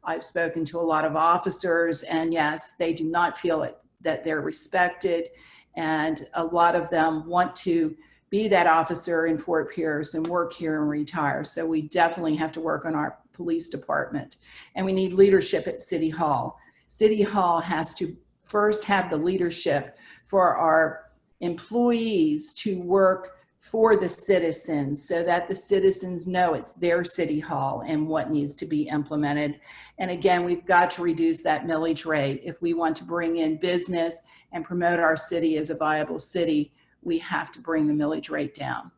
I've spoken to a lot of officers, and yes, they do not feel that they're respected. And a lot of them want to be that officer in Fort Pierce and work here and retire. So we definitely have to work on our police department. And we need leadership at City Hall. City Hall has to first have the leadership for our employees to work for the citizens, so that the citizens know it's their City Hall and what needs to be implemented. And again, we've got to reduce that millage rate. If we want to bring in business and promote our city as a viable city, we have to bring the millage rate down.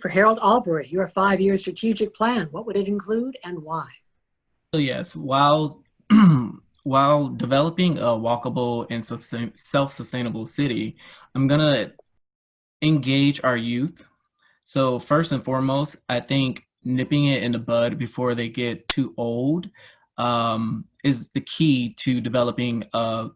For Harold Albury, your 5-year strategic plan, what would it include and why? So yes, while while developing a walkable and self-sustainable city, I'm gonna engage our youth. So first and foremost, I think nipping it in the bud before they get too old is the key to developing a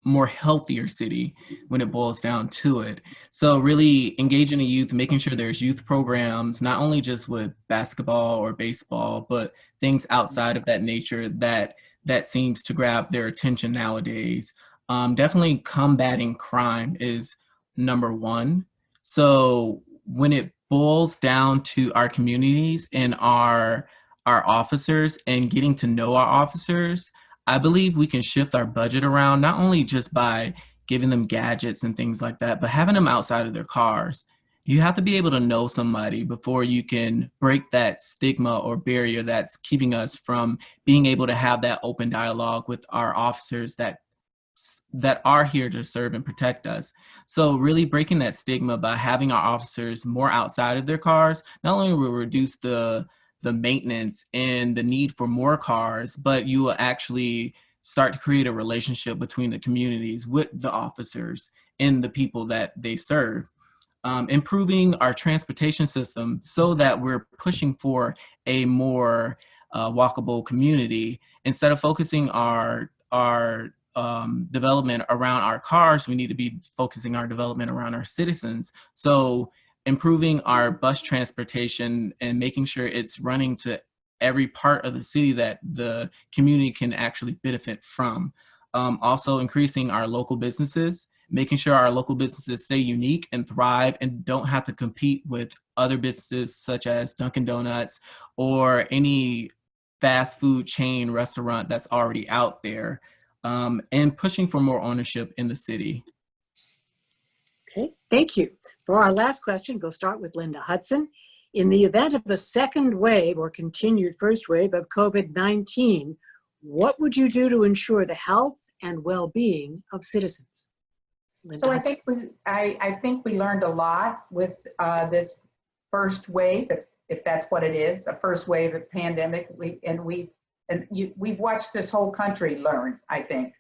more healthier city when it boils down to it. So really engaging the youth, making sure there's youth programs, not only just with basketball or baseball, but things outside of that nature that seems to grab their attention nowadays. Definitely combating crime is number one. So when it boils down to our communities and our officers and getting to know our officers, I believe we can shift our budget around, not only just by giving them gadgets and things like that, but having them outside of their cars. You have to be able to know somebody before you can break that stigma or barrier that's keeping us from being able to have that open dialogue with our officers that are here to serve and protect us. So really breaking that stigma by having our officers more outside of their cars, not only will reduce the maintenance and the need for more cars, but you will actually start to create a relationship between the communities with the officers and the people that they serve. Improving our transportation system so that we're pushing for a more walkable community. Instead of focusing our development around our cars, we need to be focusing our development around our citizens. So improving our bus transportation and making sure it's running to every part of the city that the community can actually benefit from. Also increasing our local businesses, making sure our local businesses stay unique and thrive and don't have to compete with other businesses such as Dunkin' Donuts or any fast food chain restaurant that's already out there, and pushing for more ownership in the city. Okay, thank you. For our last question, we'll start with Linda Hudson. In the event of a second wave or continued first wave of COVID-19, what would you do to ensure the health and well-being of citizens? Linda So Hudson. I think we learned a lot with this first wave, if that's what it is, a first wave of pandemic. We've watched this whole country learn, I think.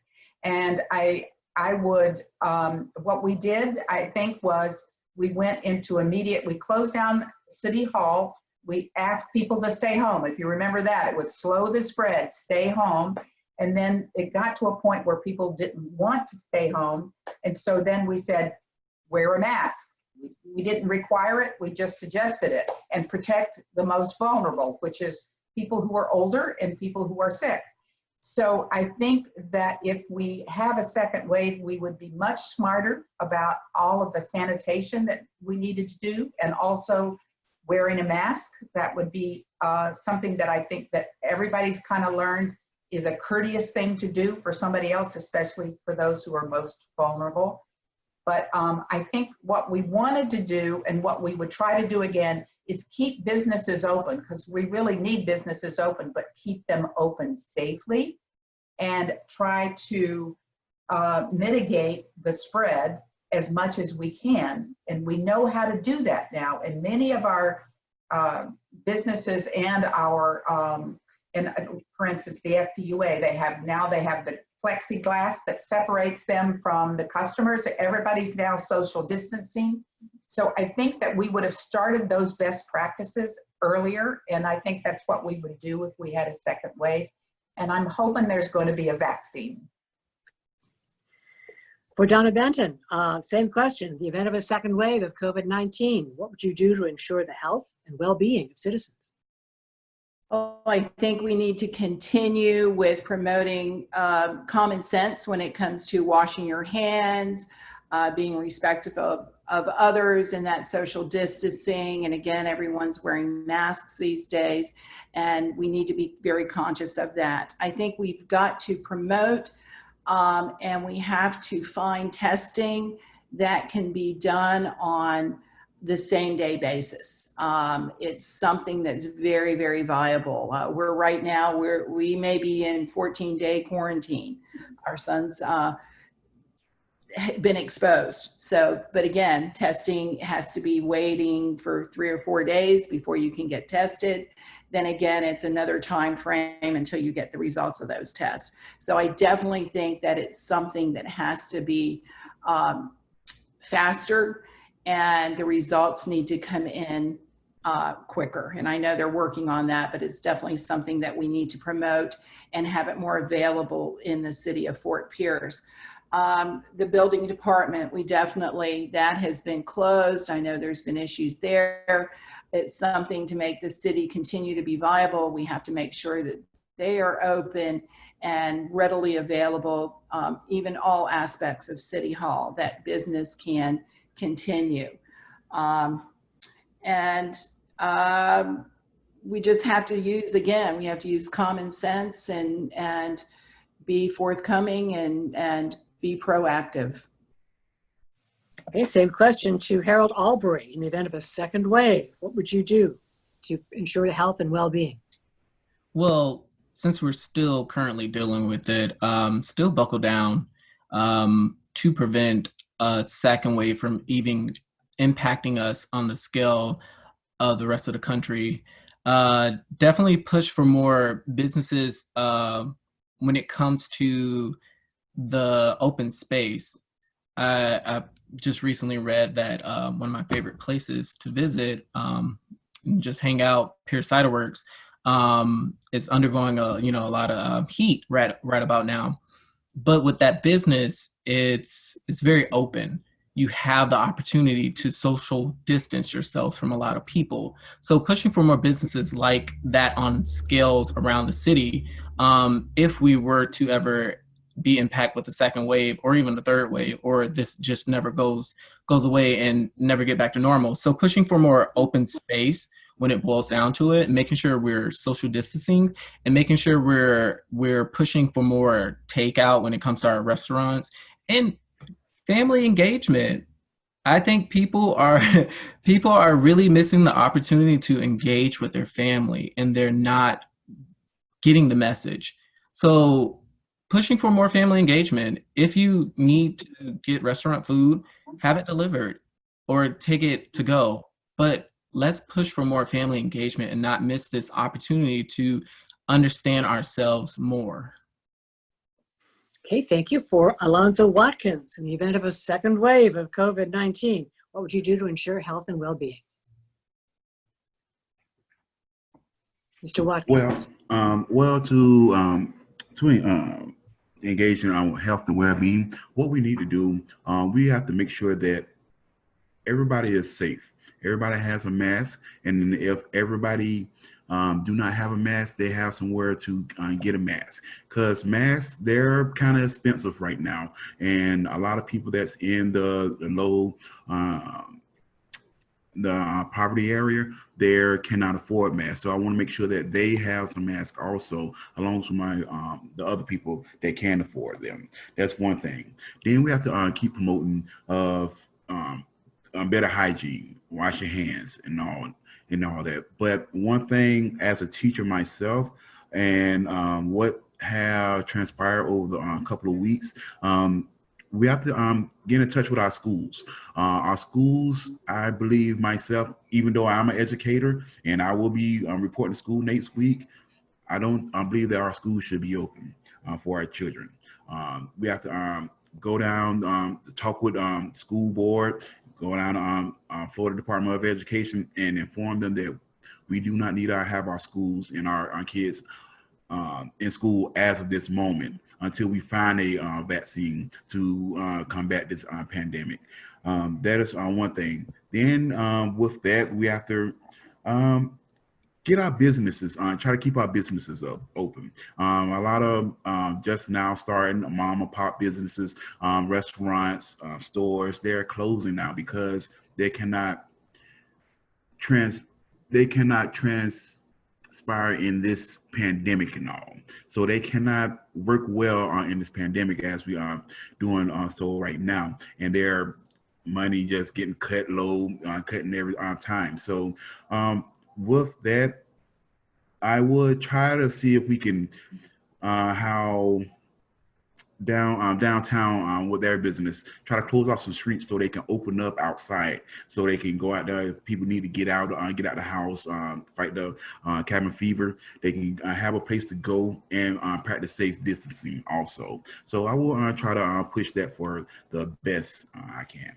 And I would, what we did, I think, was we went into we closed down City Hall. We asked people to stay home. If you remember that, it was slow the spread, stay home. And then it got to a point where people didn't want to stay home. And so then we said, wear a mask. We didn't require it, we just suggested it, and protect the most vulnerable, which is people who are older and people who are sick. So I think that if we have a second wave, we would be much smarter about all of the sanitation that we needed to do, and also wearing a mask. That would be something that I think that everybody's kind of learned is a courteous thing to do for somebody else, especially for those who are most vulnerable. But I think what we wanted to do and what we would try to do again is keep businesses open, because we really need businesses open, but keep them open safely and try to mitigate the spread as much as we can. And we know how to do that now. And many of our businesses and our, for instance, the FPUA, they have the plexiglass that separates them from the customers. Everybody's now social distancing. So I think that we would have started those best practices earlier, and I think that's what we would do if we had a second wave. And I'm hoping there's going to be a vaccine. For Donna Benton, same question. In the event of a second wave of COVID-19, what would you do to ensure the health and well-being of citizens? Well, I think we need to continue with promoting common sense when it comes to washing your hands, being respectful of others, and that social distancing. And again, everyone's wearing masks these days, and we need to be very conscious of that. I think we've got to promote and we have to find testing that can be done on the same day basis. It's something that's very, very viable. We're right now, we may be in 14-day quarantine. Our son's been exposed. So, but again, testing has to be waiting for 3 or 4 days before you can get tested. Then again, it's another time frame until you get the results of those tests. So I definitely think that it's something that has to be faster, and the results need to come in quicker. And I know they're working on that, but it's definitely something that we need to promote and have it more available in the city of Fort Pierce. The building department, that has been closed. I know there's been issues there. It's something to make the city continue to be viable. We have to make sure that they are open and readily available, even all aspects of City Hall, that business can continue. We just have to use common sense and be forthcoming and be proactive. Okay, same question to Harold Albury. In the event of a second wave, what would you do to ensure the health and well-being? Well, since we're still currently dealing with it, still buckle down to prevent a second wave from even impacting us on the scale of the rest of the country. Definitely push for more businesses when it comes to the open space. I just recently read that one of my favorite places to visit, and just hang out, Pier Cider Works, is undergoing a lot of heat right about now. But with that business, it's very open. You have the opportunity to social distance yourself from a lot of people. So pushing for more businesses like that on scales around the city, if we were to ever be impacted with the second wave or even the third wave, or this just never goes away and never get back to normal. So pushing for more open space when it boils down to it, making sure we're social distancing and making sure we're pushing for more takeout when it comes to our restaurants, and family engagement. I think people are really missing the opportunity to engage with their family, and they're not getting the message. So pushing for more family engagement. If you need to get restaurant food, have it delivered or take it to go. But let's push for more family engagement and not miss this opportunity to understand ourselves more. Okay, thank you. For Alonzo Watkins, in the event of a second wave of COVID-19, what would you do to ensure health and well-being? Mr. Watkins. To engage in our health and well-being, what we need to do, we have to make sure that everybody is safe. Everybody has a mask, and if everybody do not have a mask, they have somewhere to get a mask, because masks, they're kind of expensive right now, and a lot of people that's in the low poverty area, they cannot afford masks. So I want to make sure that they have some masks also, along with the other people that can afford them. That's one thing. Then we have to keep promoting better hygiene, wash your hands, and all that. But one thing, as a teacher myself, and what have transpired over the couple of weeks, we have to get in touch with our schools. Our schools, I believe myself, even though I'm an educator and I will be reporting to school next week, I believe that our schools should be open for our children. We have to go down, to talk with school board, go down to Florida Department of Education and inform them that we do not need to have our schools and our kids in school as of this moment until we find a vaccine to combat this pandemic. That is one thing. Then with that, we have to get our businesses try to keep our businesses open. A lot of just now starting mom and pop businesses, restaurants, stores, they're closing now because they cannot transpire in this pandemic and all. So they cannot work well in this pandemic as we are doing so right now. And their money just getting cut low, cutting every time. So with that, I would try to see if we can how downtown with their business, try to close off some streets so they can open up outside, so they can go out there. If people need to get out the house, fight the cabin fever, they can have a place to go and practice safe distancing also. So I will try to push that for the best I can.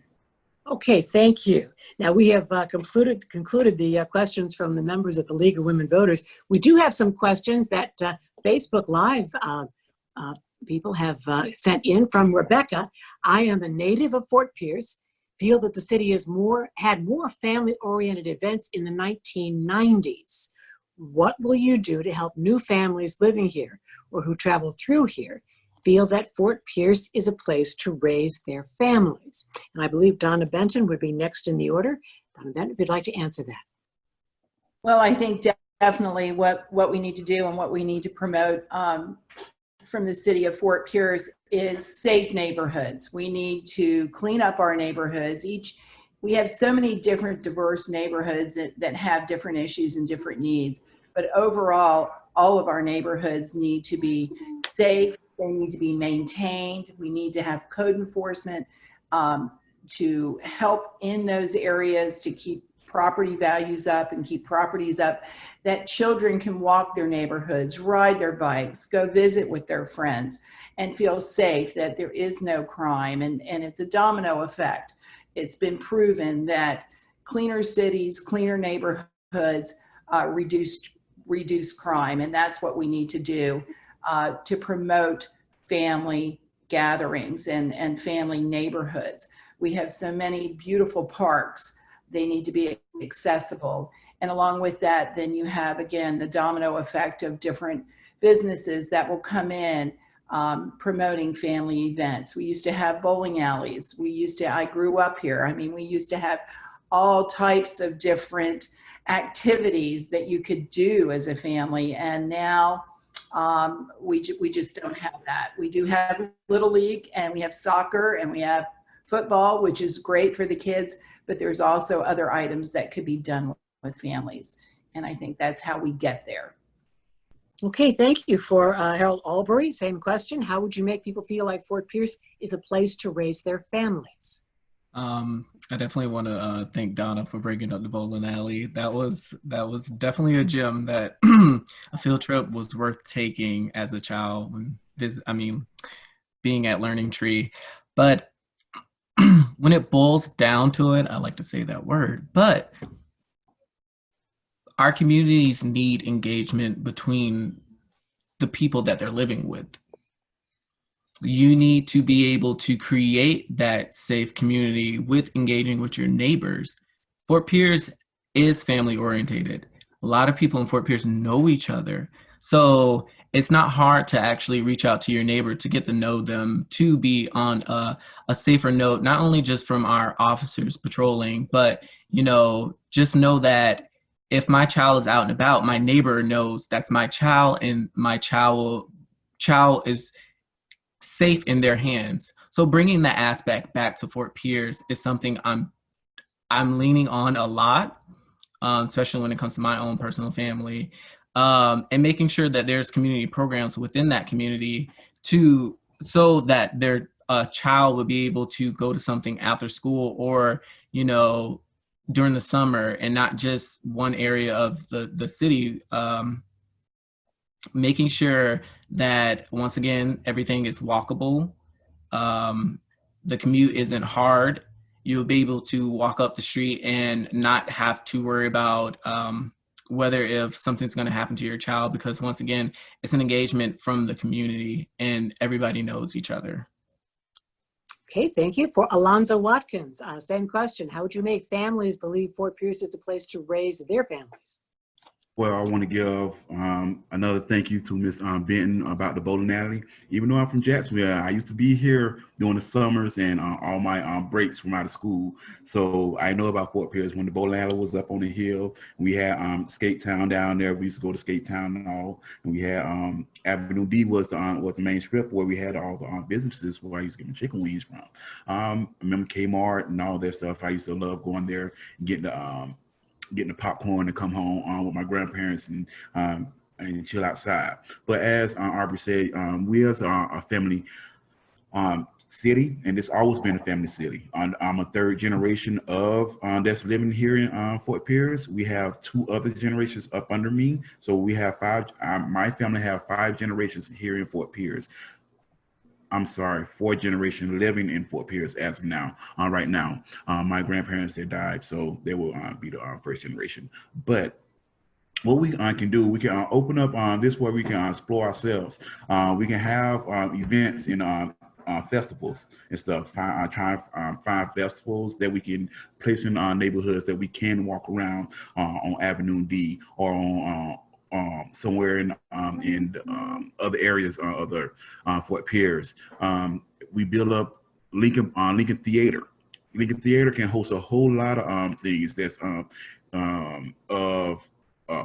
Okay, thank you. Now we have concluded the questions from the members of the League of Women Voters. We do have some questions that Facebook Live people have sent in from Rebecca. I am a native of Fort Pierce, feel that the city has had more family-oriented events in the 1990s. What will you do to help new families living here or who travel through here feel that Fort Pierce is a place to raise their families? And I believe Donna Benton would be next in the order. Donna Benton, if you'd like to answer that. Well, I think definitely what we need to do and what we need to promote from the city of Fort Pierce is safe neighborhoods. We need to clean up our neighborhoods. We have so many different diverse neighborhoods that have different issues and different needs, but overall, all of our neighborhoods need to be safe. They need to be maintained. We need to have code enforcement to help in those areas to keep property values up and keep properties up, that children can walk their neighborhoods, ride their bikes, go visit with their friends, and feel safe, that there is no crime. And it's a domino effect. It's been proven that cleaner cities, cleaner neighborhoods reduce crime. And that's what we need to do to promote family gatherings and family neighborhoods. We have so many beautiful parks. They need to be accessible. And along with that, then you have, again, the domino effect of different businesses that will come in promoting family events. We used to have bowling alleys. I grew up here. I mean, we used to have all types of different activities that you could do as a family. And now we just don't have that. We do have Little League, and we have soccer, and we have football, which is great for the kids, but there's also other items that could be done with families. And I think that's how we get there. Okay, thank you. For Harold Albury, same question. How would you make people feel like Fort Pierce is a place to raise their families? I definitely want to thank Donna for bringing up the bowling alley. That was definitely a gem that a field trip was worth taking as a child when being at Learning Tree. But when it boils down to it, I like to say that word, but our communities need engagement between the people that they're living with. You need to be able to create that safe community with engaging with your neighbors. Fort Pierce is family oriented. A lot of people in Fort Pierce know each other. So it's not hard to actually reach out to your neighbor to get to know them, to be on a safer note, not only just from our officers patrolling, but, just know that if my child is out and about, my neighbor knows that's my child, and my child is safe in their hands. So bringing that aspect back to Fort Pierce is something I'm leaning on a lot, especially when it comes to my own personal family, and making sure that there's community programs within that community so that their child would be able to go to something after school or, during the summer, and not just one area of the city. Making sure that, once again, everything is walkable. The commute isn't hard, you'll be able to walk up the street and not have to worry about whether if something's going to happen to your child, because once again, it's an engagement from the community and everybody knows each other. Okay, thank you. For Alonzo Watkins, same question. How would you make families believe Fort Pierce is a place to raise their families? Well, I want to give another thank you to Miss Benton about the bowling alley. Even though I'm from Jacksonville, I used to be here during the summers and all my breaks from out of school. So I know about Fort Pierce. When the bowling alley was up on the hill, we had Skate Town down there. We used to go to Skate Town and all. And we had Avenue D was the main strip where we had all the businesses where I used to get my chicken wings from. I remember Kmart and all that stuff. I used to love going there and getting the popcorn to come home with my grandparents and chill outside. But as Aubrey said, we as a family city, and it's always been a family city. I'm a third generation of that's living here in Fort Pierce. We have 2 other generations up under me. So we have 5, my family have 5 generations here in Fort Pierce. I'm sorry, 4 generations living in Fort Pierce as of now. Right now, my grandparents, they died, so they will be the first generation. But what we can do, we can open up this way we can explore ourselves. We can have events in festivals and stuff. Try and find festivals that we can place in our neighborhoods that we can walk around on Avenue D or on somewhere in other areas of the Fort Pierce. We build up Lincoln Theater. Lincoln Theater can host a whole lot of things that's of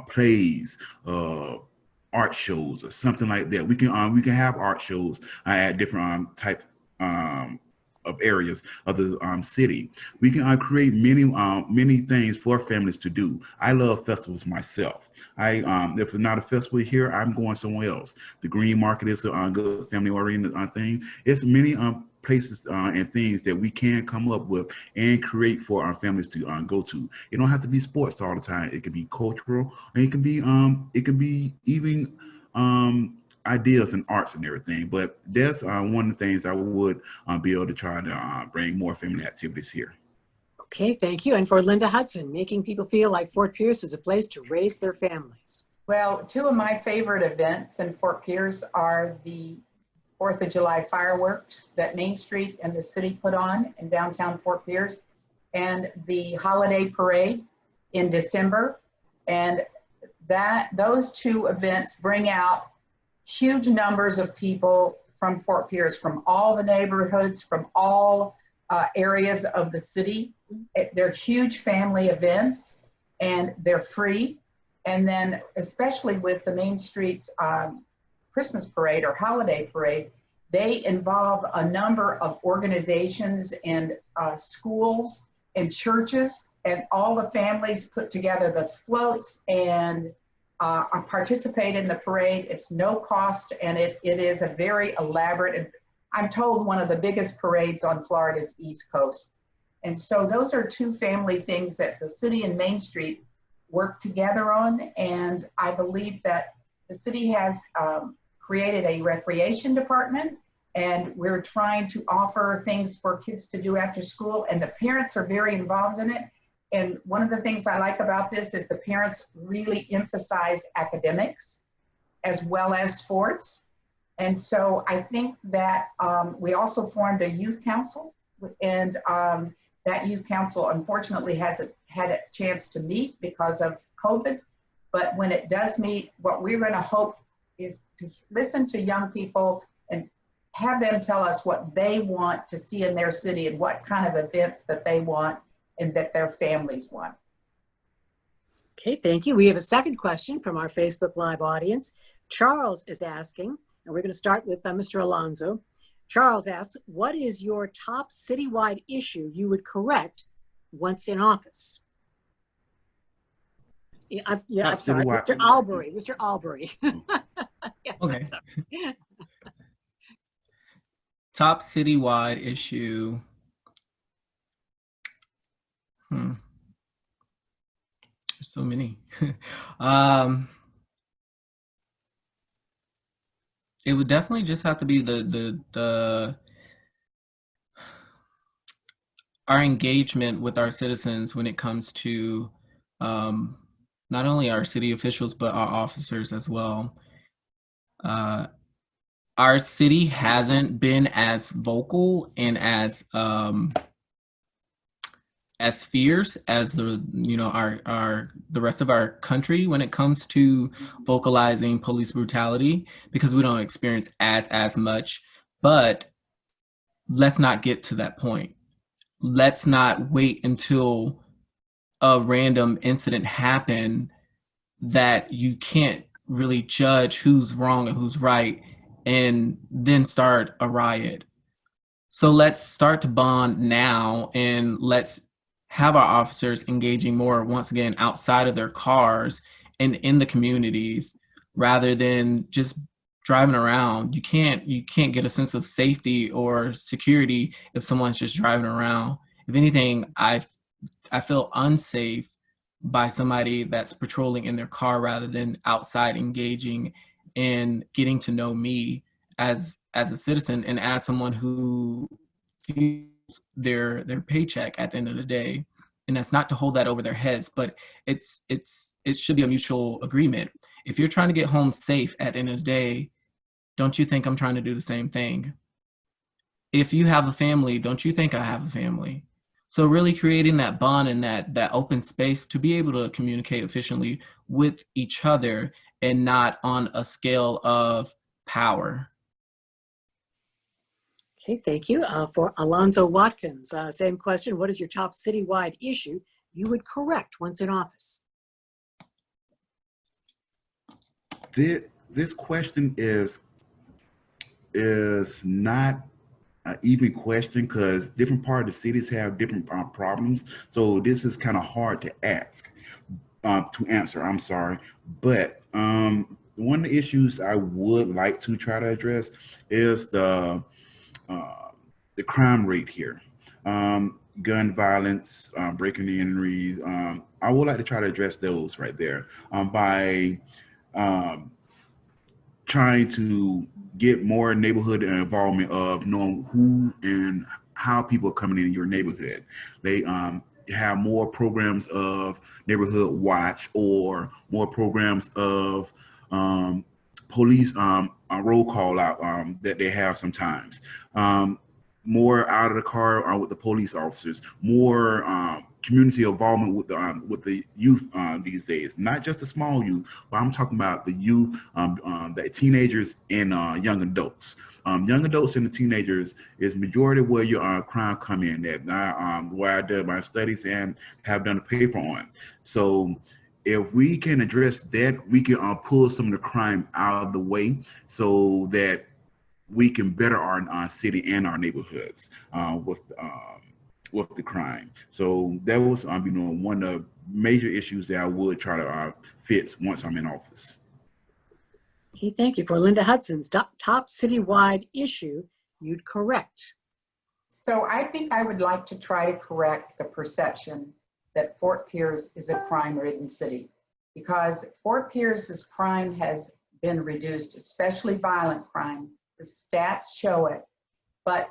plays, art shows, or something like that. We can have art shows at different type of areas of the city. We can create many things for families to do. I love festivals myself. If it's not a festival here, I'm going somewhere else. The Green Market is a good family-oriented thing. It's many places and things that we can come up with and create for our families to go to. It don't have to be sports all the time. It could be cultural, and it can be even ideas and arts and everything. But that's one of the things I would be able to try to bring more family activities here. Okay, thank you. And for Linda Hudson, making people feel like Fort Pierce is a place to raise their families. Well, 2 of my favorite events in Fort Pierce are the 4th of July fireworks that Main Street and the city put on in downtown Fort Pierce, and the holiday parade in December. And those 2 events bring out huge numbers of people from Fort Pierce, from all the neighborhoods, from all areas of the city. They're huge family events and they're free. And then especially with the Main Street Christmas parade or holiday parade, they involve a number of organizations and schools and churches, and all the families put together the floats and participate in the parade. It's no cost, and it is a very elaborate, and I'm told one of the biggest parades on Florida's East Coast. And so those are 2 family things that the city and Main Street work together on. And I believe that the city has created a recreation department, and we're trying to offer things for kids to do after school, and the parents are very involved in it. And one of the things I like about this is the parents really emphasize academics as well as sports. And so I think that we also formed a youth council, and that youth council unfortunately hasn't had a chance to meet because of COVID. But when it does meet, what we're going to hope is to listen to young people and have them tell us what they want to see in their city and what kind of events that they want and that their families want. Okay, thank you. We have a second question from our Facebook Live audience. Charles is asking, and we're going to start with Mr. Alonzo. Charles asks, what is your top citywide issue you would correct once in office? I'm sorry, Mr. Albury. Mr. Albury. Yeah, Okay. Top citywide issue. There's so many. It would definitely just have to be the our engagement with our citizens when it comes to not only our city officials, but our officers as well. Our city hasn't been as vocal and as fierce as the rest of our country when it comes to vocalizing police brutality, because we don't experience as much. But let's not get to that point. Let's not wait until a random incident happen that you can't really judge who's wrong and who's right, and then start a riot. So let's start to bond now, and let's have our officers engaging more, once again, outside of their cars and in the communities, rather than just driving around. You can't get a sense of safety or security if someone's just driving around. If anything, I feel unsafe by somebody that's patrolling in their car rather than outside engaging and getting to know me as a citizen and as someone who feels their paycheck at the end of the day. And that's not to hold that over their heads, but it should be a mutual agreement. If you're trying to get home safe at the end of the day, don't you think I'm trying to do the same thing? If you have a family, don't you think I have a family? So really creating that bond and that open space to be able to communicate efficiently with each other, and not on a scale of power. Okay, thank you. For Alonzo Watkins, same question. What is your top citywide issue you would correct once in office? This question is not an even question, because different parts of the cities have different problems. So this is kind of hard to answer. I'm sorry, but one of the issues I would like to try to address is the crime rate here. Gun violence, breaking and entries. I would like to try to address those right there by trying to get more neighborhood involvement of knowing who and how people are coming in your neighborhood. They have more programs of neighborhood watch, or more programs of police roll call out that they have sometimes. More out of the car with the police officers, more community involvement with the youth these days. Not just the small youth, but I'm talking about the youth, the teenagers and young adults. Young adults and the teenagers is majority where your crime come in at. Where I did my studies and have done a paper on. So if we can address that, we can pull some of the crime out of the way, so that we can better our city and our neighborhoods with the crime. So that was one of the major issues that I would try to fix once I'm in office. Okay, thank you. For Linda Hudson's top citywide issue you'd correct. So I think I would like to try to correct the perception that Fort Pierce is a crime-ridden city, because Fort Pierce's crime has been reduced, especially violent crime. The stats show it, but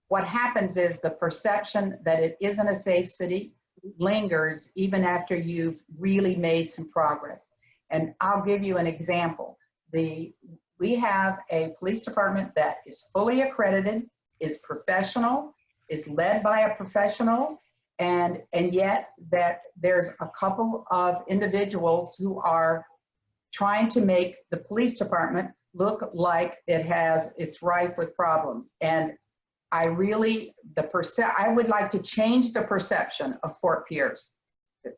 what happens is the perception that it isn't a safe city lingers even after you've really made some progress. And I'll give you an example. We have a police department that is fully accredited, is professional, is led by a professional, and yet that there's a couple of individuals who are trying to make the police department look like it's rife with problems. And I would like to change the perception of Fort Pierce,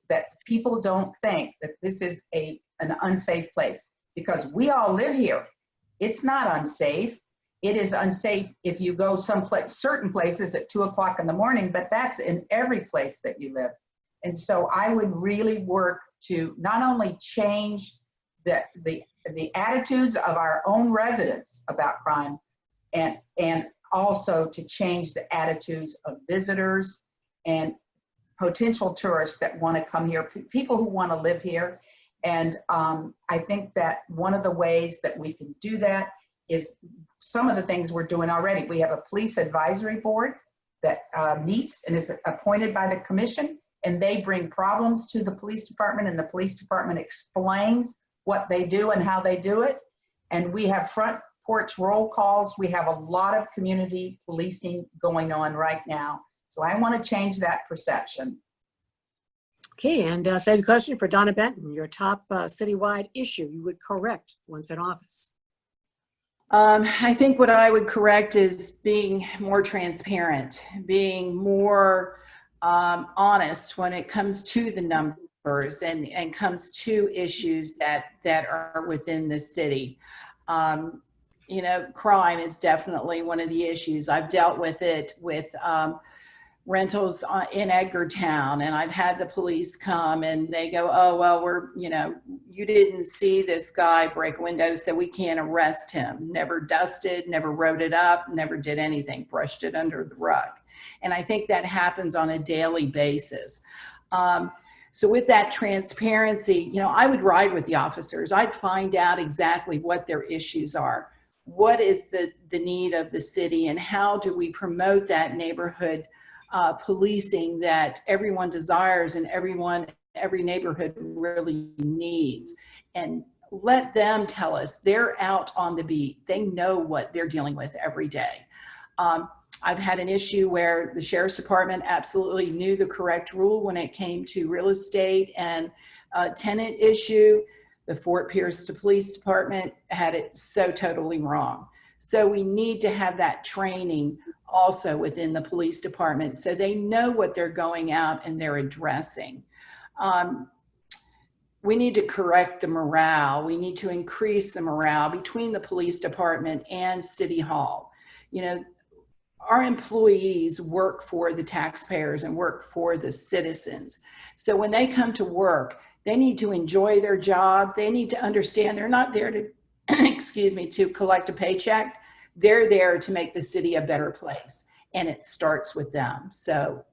that people don't think that this is an unsafe place, because we all live here. It's not unsafe. It is unsafe if you go certain places at 2 o'clock in the morning, but that's in every place that you live. And so I would really work to not only change the attitudes of our own residents about crime, and also to change the attitudes of visitors and potential tourists that want to come here, people who want to live here. And I think that one of the ways that we can do that is some of the things we're doing already. We have a police advisory board that meets and is appointed by the commission, and they bring problems to the police department, and the police department explains what they do and how they do it. And we have front porch roll calls. We have a lot of community policing going on right now. So I want to change that perception. Okay, and same question for Donna Benton. Your top citywide issue you would correct once in office. I think what I would correct is being more transparent, being more honest when it comes to the numbers and comes to issues that are within the city. You know, crime is definitely one of the issues. I've dealt with it with rentals in Edgartown, and I've had the police come and they go, oh, well, you didn't see this guy break windows, so we can't arrest him. Never dusted, never wrote it up, never did anything, brushed it under the rug. And I think that happens on a daily basis. So with that transparency, I would ride with the officers. I'd find out exactly what their issues are. What is the need of the city, and how do we promote that neighborhood policing that everyone desires and every neighborhood really needs, and let them tell us. They're out on the beat. They know what they're dealing with every day. I've had an issue where the sheriff's department absolutely knew the correct rule when it came to real estate and tenant issue. The Fort Pierce Police Department had it so totally wrong. So we need to have that training also within the police department so they know what they're going out and they're addressing. We need to correct the morale. We need to increase the morale between the police department and City Hall. Our employees work for the taxpayers and work for the citizens. So when they come to work, they need to enjoy their job. They need to understand they're not there to, to collect a paycheck. They're there to make the city a better place, and it starts with them. So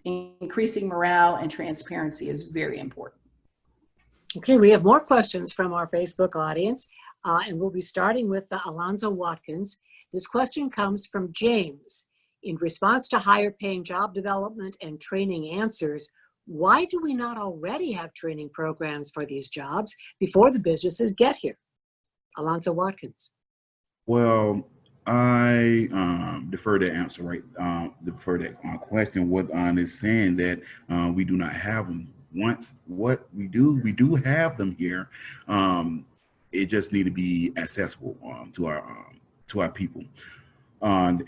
increasing morale and transparency is very important. Okay, we have more questions from our Facebook audience, and we'll be starting with Alonzo Watkins. This question comes from James. In response to higher paying job development and training answers, why do we not already have training programs for these jobs before the businesses get here? Alonzo Watkins. Well, I defer that answer, right? Defer that question. What is saying that we do not have them. Once what we do have them here. It just need to be accessible to our people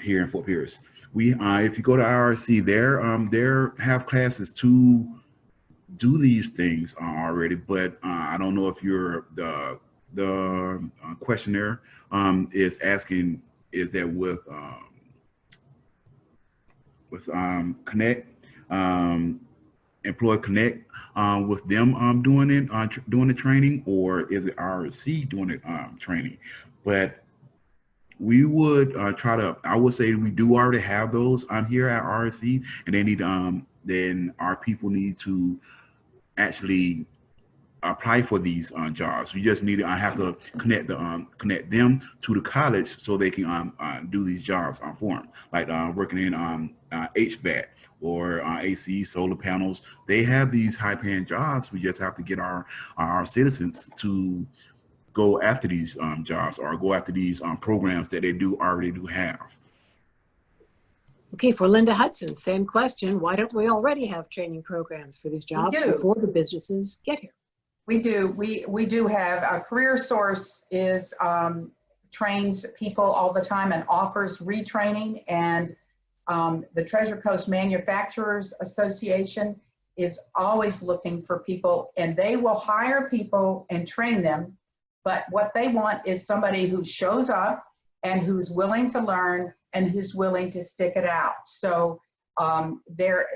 here in Fort Pierce. We if you go to IRC, there have classes to do these things already, but I don't know if you're the questionnaire is asking, is that with Connect, Employee Connect, with them doing it, doing the training, or is it RC doing it training? But we would try to, I would say we do already have those here at RC, and they need then our people need to actually apply for these jobs. We just need to have to connect them to the college so they can do these jobs for them, like working in HVAC or AC, solar panels. They have these high-paying jobs. We just have to get our citizens to go after these jobs, or go after these programs that they already do have. Okay, for Linda Hudson, same question. Why don't we already have training programs for these jobs before the businesses get here? We do. We do have a Career Source trains people all the time and offers retraining, and the Treasure Coast Manufacturers Association is always looking for people, and they will hire people and train them. But what they want is somebody who shows up and who's willing to learn and who's willing to stick it out. So the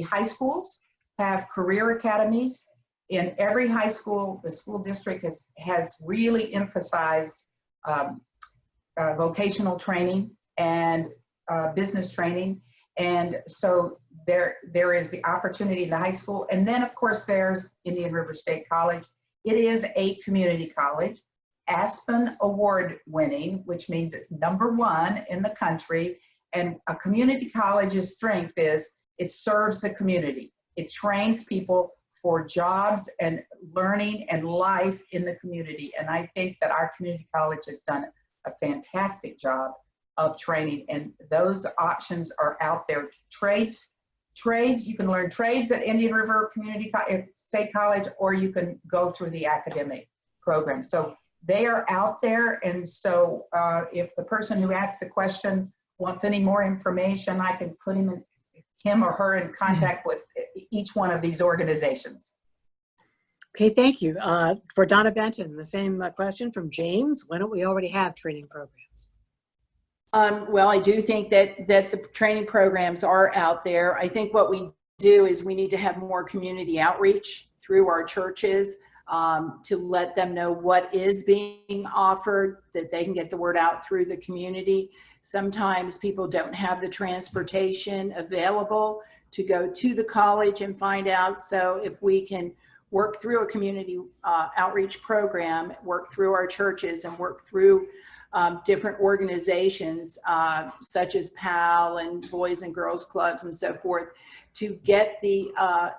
high schools have career academies. In every high school, the school district has really emphasized vocational training and business training. And so there is the opportunity in the high school. And then of course there's Indian River State College. It is a community college, Aspen Award winning, which means it's #1 in the country. And a community college's strength is it serves the community. It trains people for jobs and learning and life in the community. And I think that our community college has done a fantastic job of training, and those options are out there. Trades, you can learn trades at Indian River Community State College, or you can go through the academic program. So they are out there. And so if the person who asked the question wants any more information, I can put him or her in contact with each one of these organizations. Okay, thank you. For Donna Benton, the same question from James. Why don't we already have training programs? Well, I do think that the training programs are out there. I think what we do is we need to have more community outreach through our churches to let them know what is being offered, that they can get the word out through the community. Sometimes people don't have the transportation available to go to the college and find out. So if we can work through a community outreach program, work through our churches, and work through different organizations such as PAL and Boys and Girls Clubs and so forth, to get the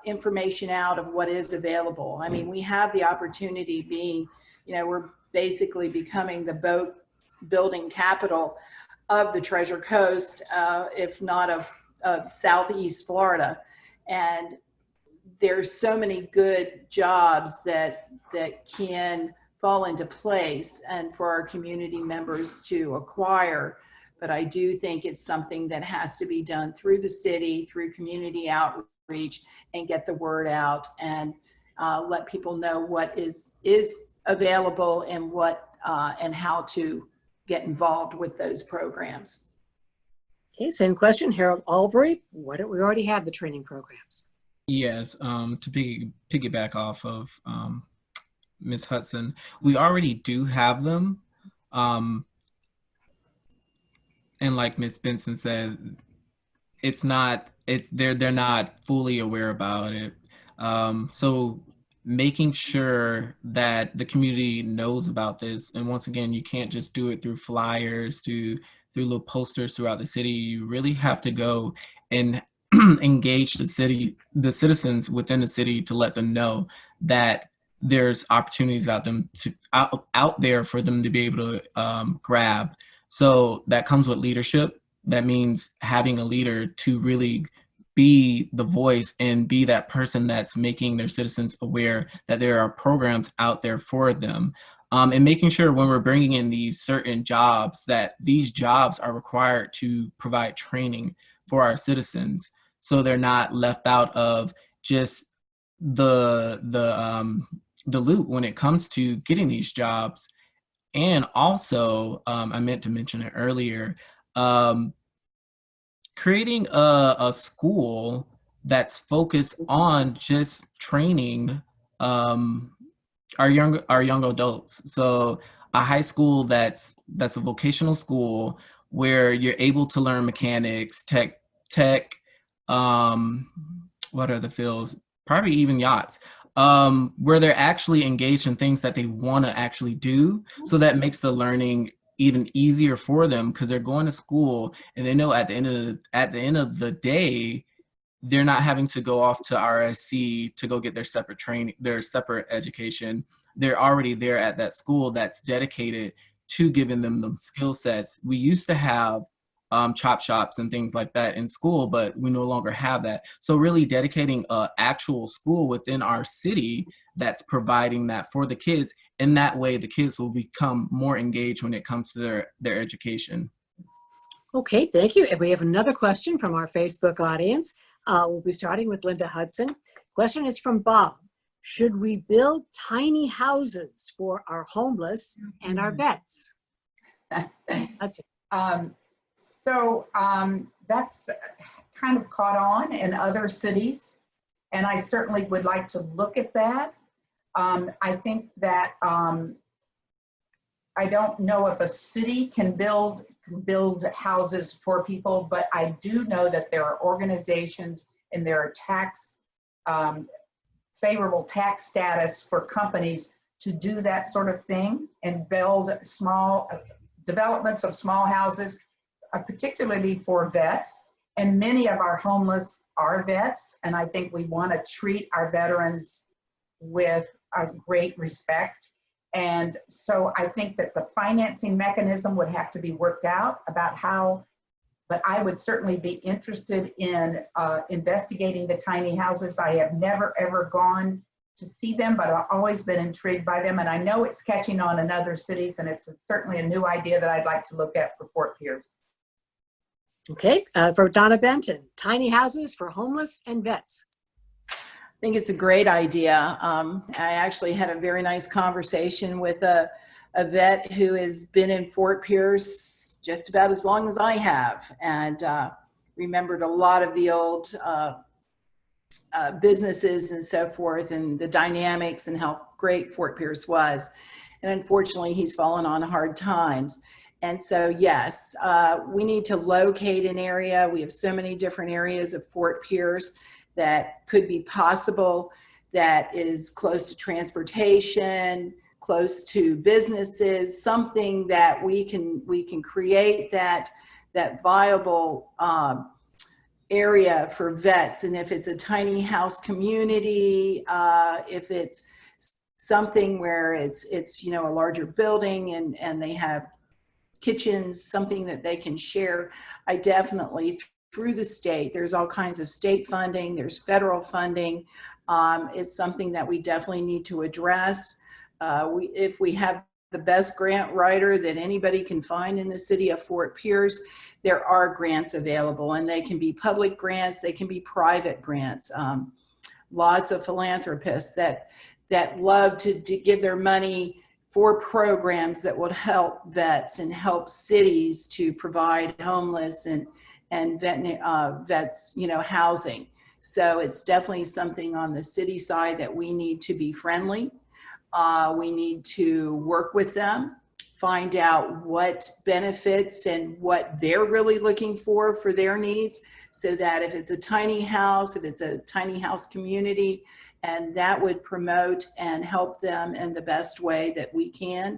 information out of what is available. I mean, we have the opportunity being, we're basically becoming the boat building capital of the Treasure Coast, if not of Southeast Florida. And there's so many good jobs that can fall into place and for our community members to acquire. But I do think it's something that has to be done through the city, through community outreach, and get the word out and let people know what is available and what and how to get involved with those programs. Okay, same question, Harold Albury. Why don't we already have the training programs? Yes, to piggyback off of Ms. Hudson, we already do have them. And like Ms. Benson said, they're not fully aware about it. So making sure that the community knows about this, and once again, you can't just do it through flyers, through little posters throughout the city. You really have to go and engage the citizens within the city to let them know that there's opportunities out there for them to be able to grab. So that comes with leadership. That means having a leader to really be the voice and be that person that's making their citizens aware that there are programs out there for them. And making sure when we're bringing in these certain jobs, that these jobs are required to provide training for our citizens, so they're not left out of just the loop when it comes to getting these jobs. And also, I meant to mention it earlier, creating a school that's focused on just training our young adults. So a high school that's a vocational school where you're able to learn mechanics, tech, what are the fields? Probably even yachts, where they're actually engaged in things that they want to actually do. So that makes the learning even easier for them, because they're going to school and they know at the end of the day, they're not having to go off to RSC to go get their separate training, their separate education. They're already there at that school that's dedicated to giving them the skill sets. We used to have chop shops and things like that in school, but we no longer have that. So really dedicating an actual school within our city that's providing that for the kids. In that way, the kids will become more engaged when it comes to their education. Okay, thank you. And we have another question from our Facebook audience. We'll be starting with Linda Hudson. Question is from Bob. Should we build tiny houses for our homeless and our vets? That's it. That's kind of caught on in other cities, and I certainly would like to look at that. I think that I don't know if a city can build houses for people, but I do know that there are organizations and there are favorable tax status for companies to do that sort of thing and build small developments of small houses. particularly for vets. And many of our homeless are vets. And I think we want to treat our veterans with a great respect. And so I think that the financing mechanism would have to be worked out about how, but I would certainly be interested in investigating the tiny houses. I have never, ever gone to see them, but I've always been intrigued by them. And I know it's catching on in other cities, and it's certainly a new idea that I'd like to look at for Fort Pierce. Okay, for Donna Benton, tiny houses for homeless and vets. I think it's a great idea. I actually had a very nice conversation with a vet who has been in Fort Pierce just about as long as I have, and remembered a lot of the old businesses and so forth, and the dynamics and how great Fort Pierce was. And unfortunately, he's fallen on hard times. And so, yes, we need to locate an area. We have so many different areas of Fort Pierce that could be possible, that is close to transportation, close to businesses, something that we can create that viable area for vets. And if it's a tiny house community, if it's something where it's you know, a larger building and they have kitchens, something that they can share, I definitely, through the state, there's all kinds of state funding, there's federal funding, is something that we definitely need to address. If we have the best grant writer that anybody can find in the city of Fort Pierce, there are grants available, and they can be public grants, they can be private grants. Lots of philanthropists that love to give their money for programs that would help vets and help cities to provide homeless and vets, you know, housing. So it's definitely something on the city side that we need to be friendly. We need to work with them, find out what benefits and what they're really looking for their needs, so that if it's a tiny house, if it's a tiny house community, and that would promote and help them in the best way that we can,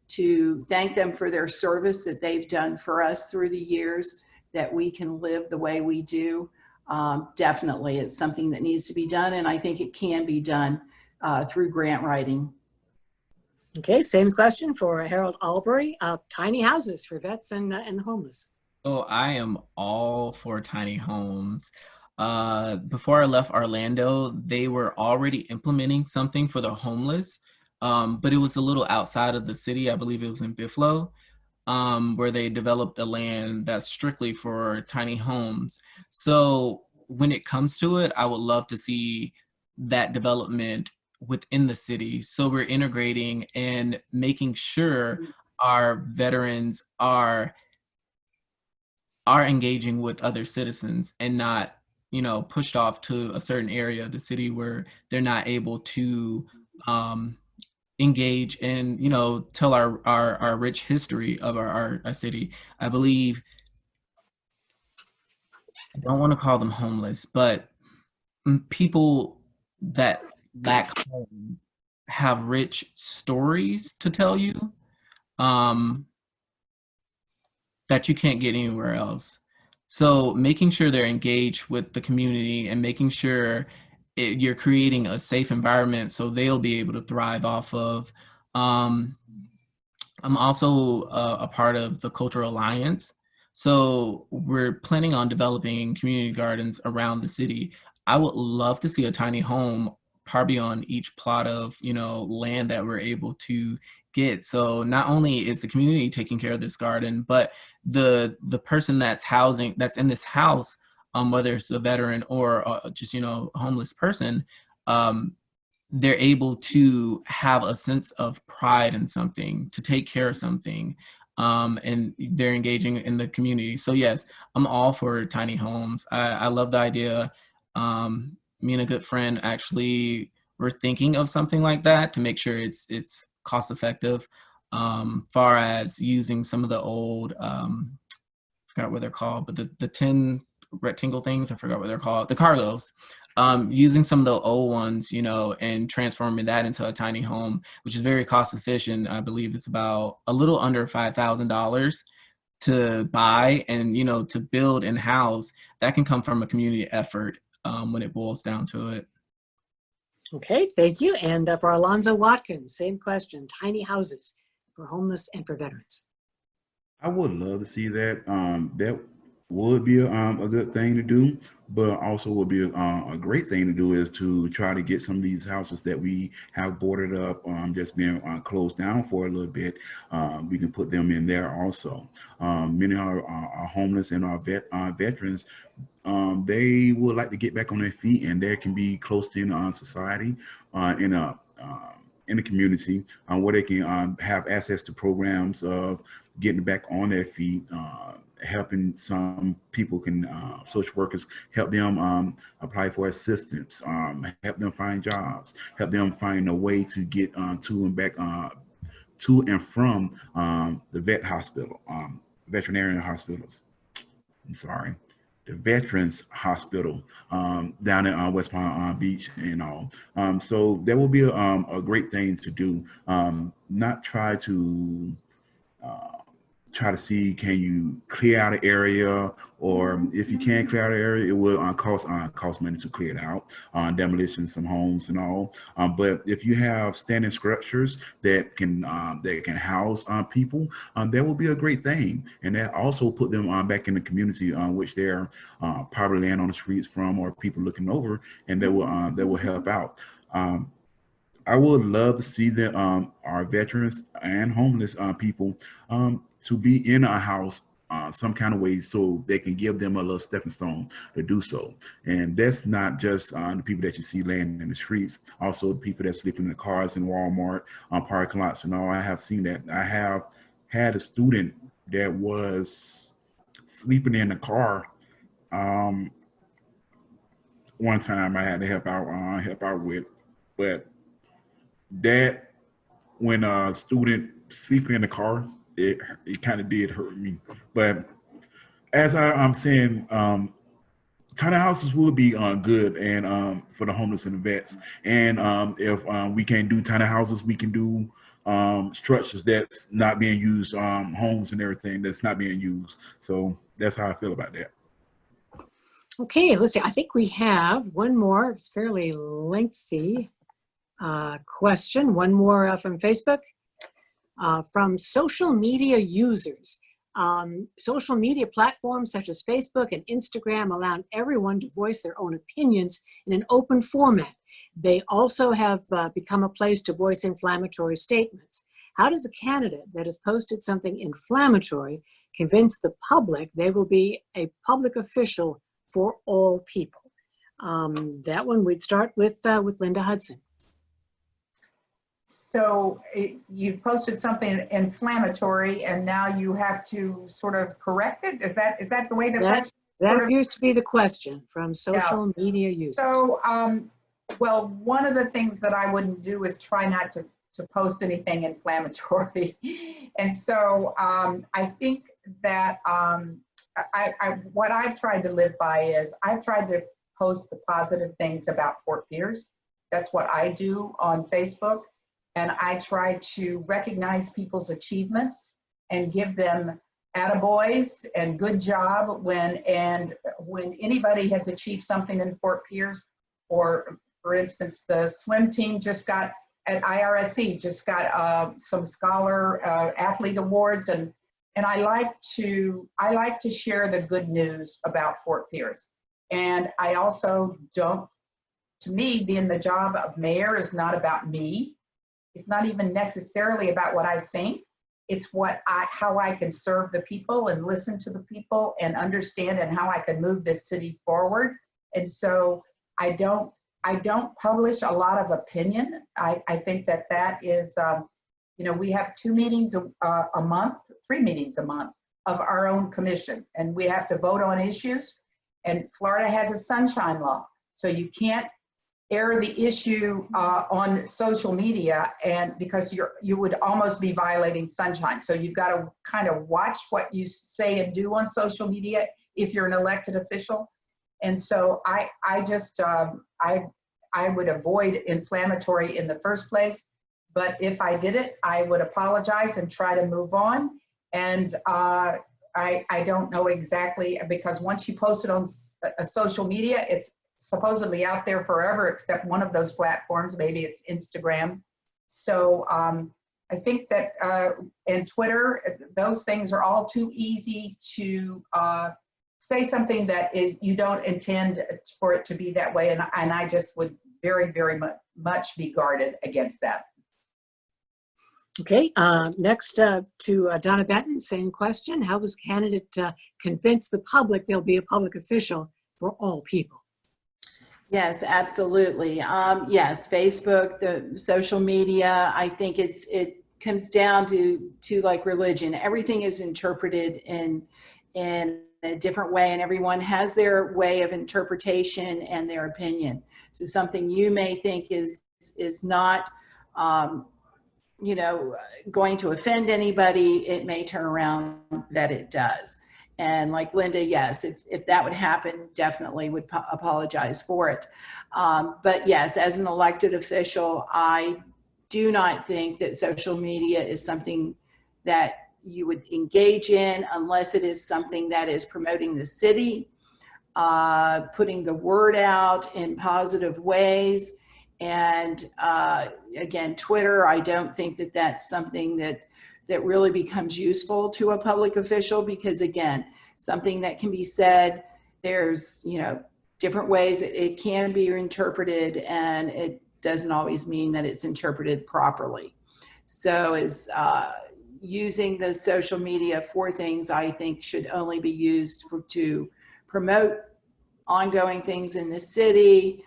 to thank them for their service that they've done for us through the years, that we can live the way we do. Definitely, it's something that needs to be done, and I think it can be done through grant writing. Okay, same question for Harold Albury, tiny houses for vets and the homeless. Oh, I am all for tiny homes. Before I left Orlando, they were already implementing something for the homeless, but it was a little outside of the city. I believe it was in Buffalo, where they developed a land that's strictly for tiny homes. So when it comes to it, I would love to see that development within the city. So we're integrating and making sure our veterans are engaging with other citizens and not, you know, pushed off to a certain area of the city where they're not able to engage and, you know, tell our rich history of our city. I believe, I don't want to call them homeless, but people that lack home have rich stories to tell you that you can't get anywhere else. So making sure they're engaged with the community and making sure you're creating a safe environment so they'll be able to thrive off of. I'm also a part of the Cultural Alliance. So we're planning on developing community gardens around the city. I would love to see a tiny home probably on each plot of, you know, land that we're able to get. So not only is the community taking care of this garden, but the person that's in this house, whether it's a veteran or just, you know, a homeless person, they're able to have a sense of pride in something, to take care of something, and they're engaging in the community. So yes, I'm all for tiny homes. I love the idea. Me and a good friend actually were thinking of something like that to make sure it's cost effective, far as using some of the old, I forgot what they're called, but the 10 rectangle things, I forgot what they're called, the cargos, using some of the old ones, you know, and transforming that into a tiny home, which is very cost efficient. I believe it's about a little under $5,000 to buy and, to build and house, that can come from a community effort when it boils down to it. Okay, thank you. And for Alonzo Watkins, same question, tiny houses for homeless and for veterans. I would love to see that. That would be a good thing to do, but also would be a great thing to do is to try to get some of these houses that we have boarded up, just being closed down for a little bit. We can put them in there also. Many are homeless and our veterans. They would like to get back on their feet, and they can be close to society in the community where they can have access to programs of getting back on their feet, helping some people can, social workers help them apply for assistance, help them find jobs, help them find a way to get to and back to and from the veterinarian hospitals. I'm sorry. The Veterans Hospital down in West Palm Beach and all. So that will be a great thing to do. Not try to see, can you clear out an area, or if you can't clear out an area, it will cost money to clear it out, demolition some homes and all. But if you have standing structures that can house people, that will be a great thing, and that also put them back in the community, which they're probably laying on the streets from, or people looking over, and that will help out. I would love to see that our veterans and homeless people to be in a house some kind of way, so they can give them a little stepping stone to do so. And that's not just the people that you see laying in the streets, also the people that sleep in the cars in Walmart, parking lots and all. I have seen that. I have had a student that was sleeping in the car. One time I had to help out with, but that when a student sleeping in the car, it kind of did hurt me. But as I'm saying, tiny houses will be good and for the homeless and the vets. And if we can't do tiny houses, we can do structures that's not being used, homes and everything that's not being used. So that's how I feel about that. Okay, let's see. I think we have one more. It's fairly lengthy question. One more from Facebook. From social media users. Social media platforms such as Facebook and Instagram allow everyone to voice their own opinions in an open format. They also have become a place to voice inflammatory statements. How does a candidate that has posted something inflammatory convince the public they will be a public official for all people? That one we'd start with Linda Hudson. So you've posted something inflammatory, and now you have to sort of correct it. Is that the way the question? That appears to be the question from social media users. So, well, one of the things that I wouldn't do is try not to post anything inflammatory, and so I think that what I've tried to live by is I've tried to post the positive things about Fort Pierce. That's what I do on Facebook. And I try to recognize people's achievements and give them attaboys and good job when anybody has achieved something in Fort Pierce. Or for instance, the swim team just got at IRSC, just got some scholar athlete awards, and I like to share the good news about Fort Pierce. And I also don't, to me, being the job of mayor is not about me. It's not even necessarily about what I think. It's how I can serve the people and listen to the people and understand, and how I can move this city forward. And so I don't publish a lot of opinion. I think that is, we have 2 meetings a month, 3 meetings a month of our own commission, and we have to vote on issues. And Florida has a sunshine law, so you can't air the issue on social media, and because you would almost be violating sunshine. So you've got to kind of watch what you say and do on social media if you're an elected official. And so I would avoid inflammatory in the first place, but if I did it, I would apologize and try to move on. And I don't know exactly, because once you post it on a social media, it's supposedly out there forever, except one of those platforms. Maybe it's Instagram. So I think that, and Twitter, those things are all too easy to say something that you don't intend for it to be that way. And I just would very, very much be guarded against that. Okay, next to Donna Benton, same question. How was candidate convince the public they'll be a public official for all people? Yes, absolutely. Yes, Facebook, the social media, I think it comes down to like religion. Everything is interpreted in a different way, and everyone has their way of interpretation and their opinion. So something you may think is not you know, going to offend anybody, it may turn around that it does. And like Linda, yes, if that would happen, definitely would apologize for it. But yes, as an elected official, I do not think that social media is something that you would engage in unless it is something that is promoting the city, putting the word out in positive ways. And again, Twitter, I don't think that that's something that really becomes useful to a public official, because again, something that can be said, there's, you know, different ways it can be interpreted, and it doesn't always mean that it's interpreted properly. So is using the social media for things, I think, should only be used to promote ongoing things in the city,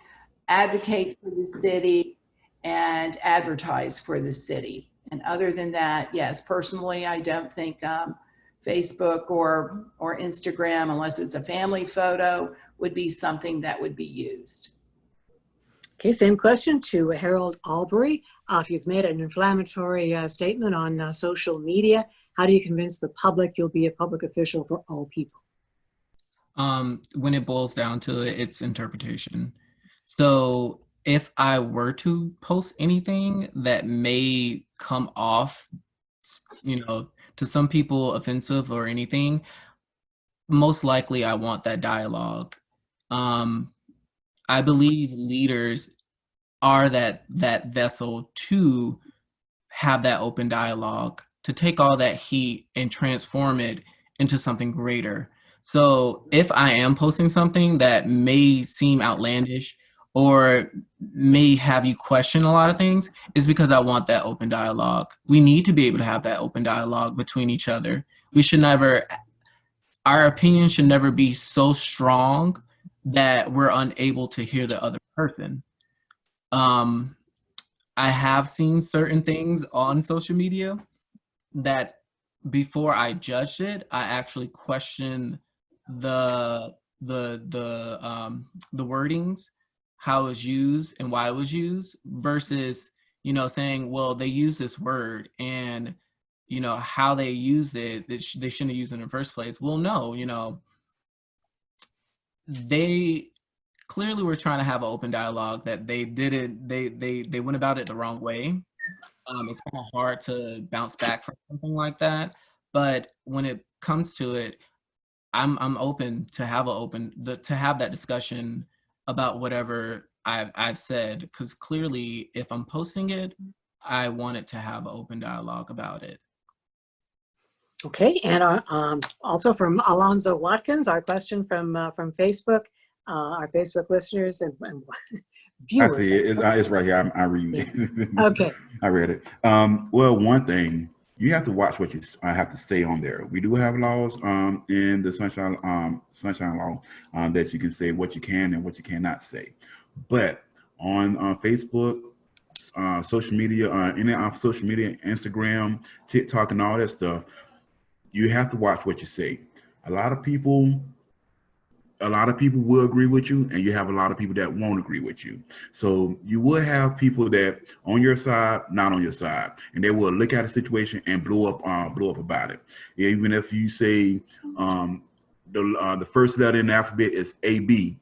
advocate for the city, and advertise for the city. And other than that, yes, personally, I don't think Facebook or Instagram, unless it's a family photo, would be something that would be used. Okay, same question to Harold Albury. If you've made an inflammatory statement on social media, how do you convince the public you'll be a public official for all people? When it boils down to it, it's interpretation. So if I were to post anything that may come off, you know, to some people offensive or anything, most likely I want that dialogue. I believe leaders are that vessel to have that open dialogue, to take all that heat and transform it into something greater. So if I am posting something that may seem outlandish or may have you question a lot of things, is because I want that open dialogue. We need to be able to have that open dialogue between each other. We should never, our opinion should never be so strong that we're unable to hear the other person. I have seen certain things on social media that before I judged it, I actually questioned the wordings, how it was used and why it was used, versus, you know, saying, well, they use this word and, you know, how they used it, they shouldn't have used it in the first place. Well, no, you know, they clearly were trying to have an open dialogue, that they didn't, they went about it the wrong way. It's kind of hard to bounce back from something like that. But when it comes to it, I'm open to have to have that discussion about whatever I've said, because clearly if I'm posting it, I want it to have an open dialogue about it. Okay, and also from Alonzo Watkins, our question from Facebook, our Facebook listeners and viewers. I see it. It's right here. I read it. Okay. I read it. Well, one thing, you have to watch what you have to say on there. We do have laws in the Sunshine Law that you can say what you can and what you cannot say. But on Facebook, social media, social media, Instagram, TikTok, and all that stuff, you have to watch what you say. A lot of people will agree with you, and you have a lot of people that won't agree with you. So you will have people that on your side, not on your side, and they will look at a situation and blow up about it. Even if you say the first letter in the alphabet is AB,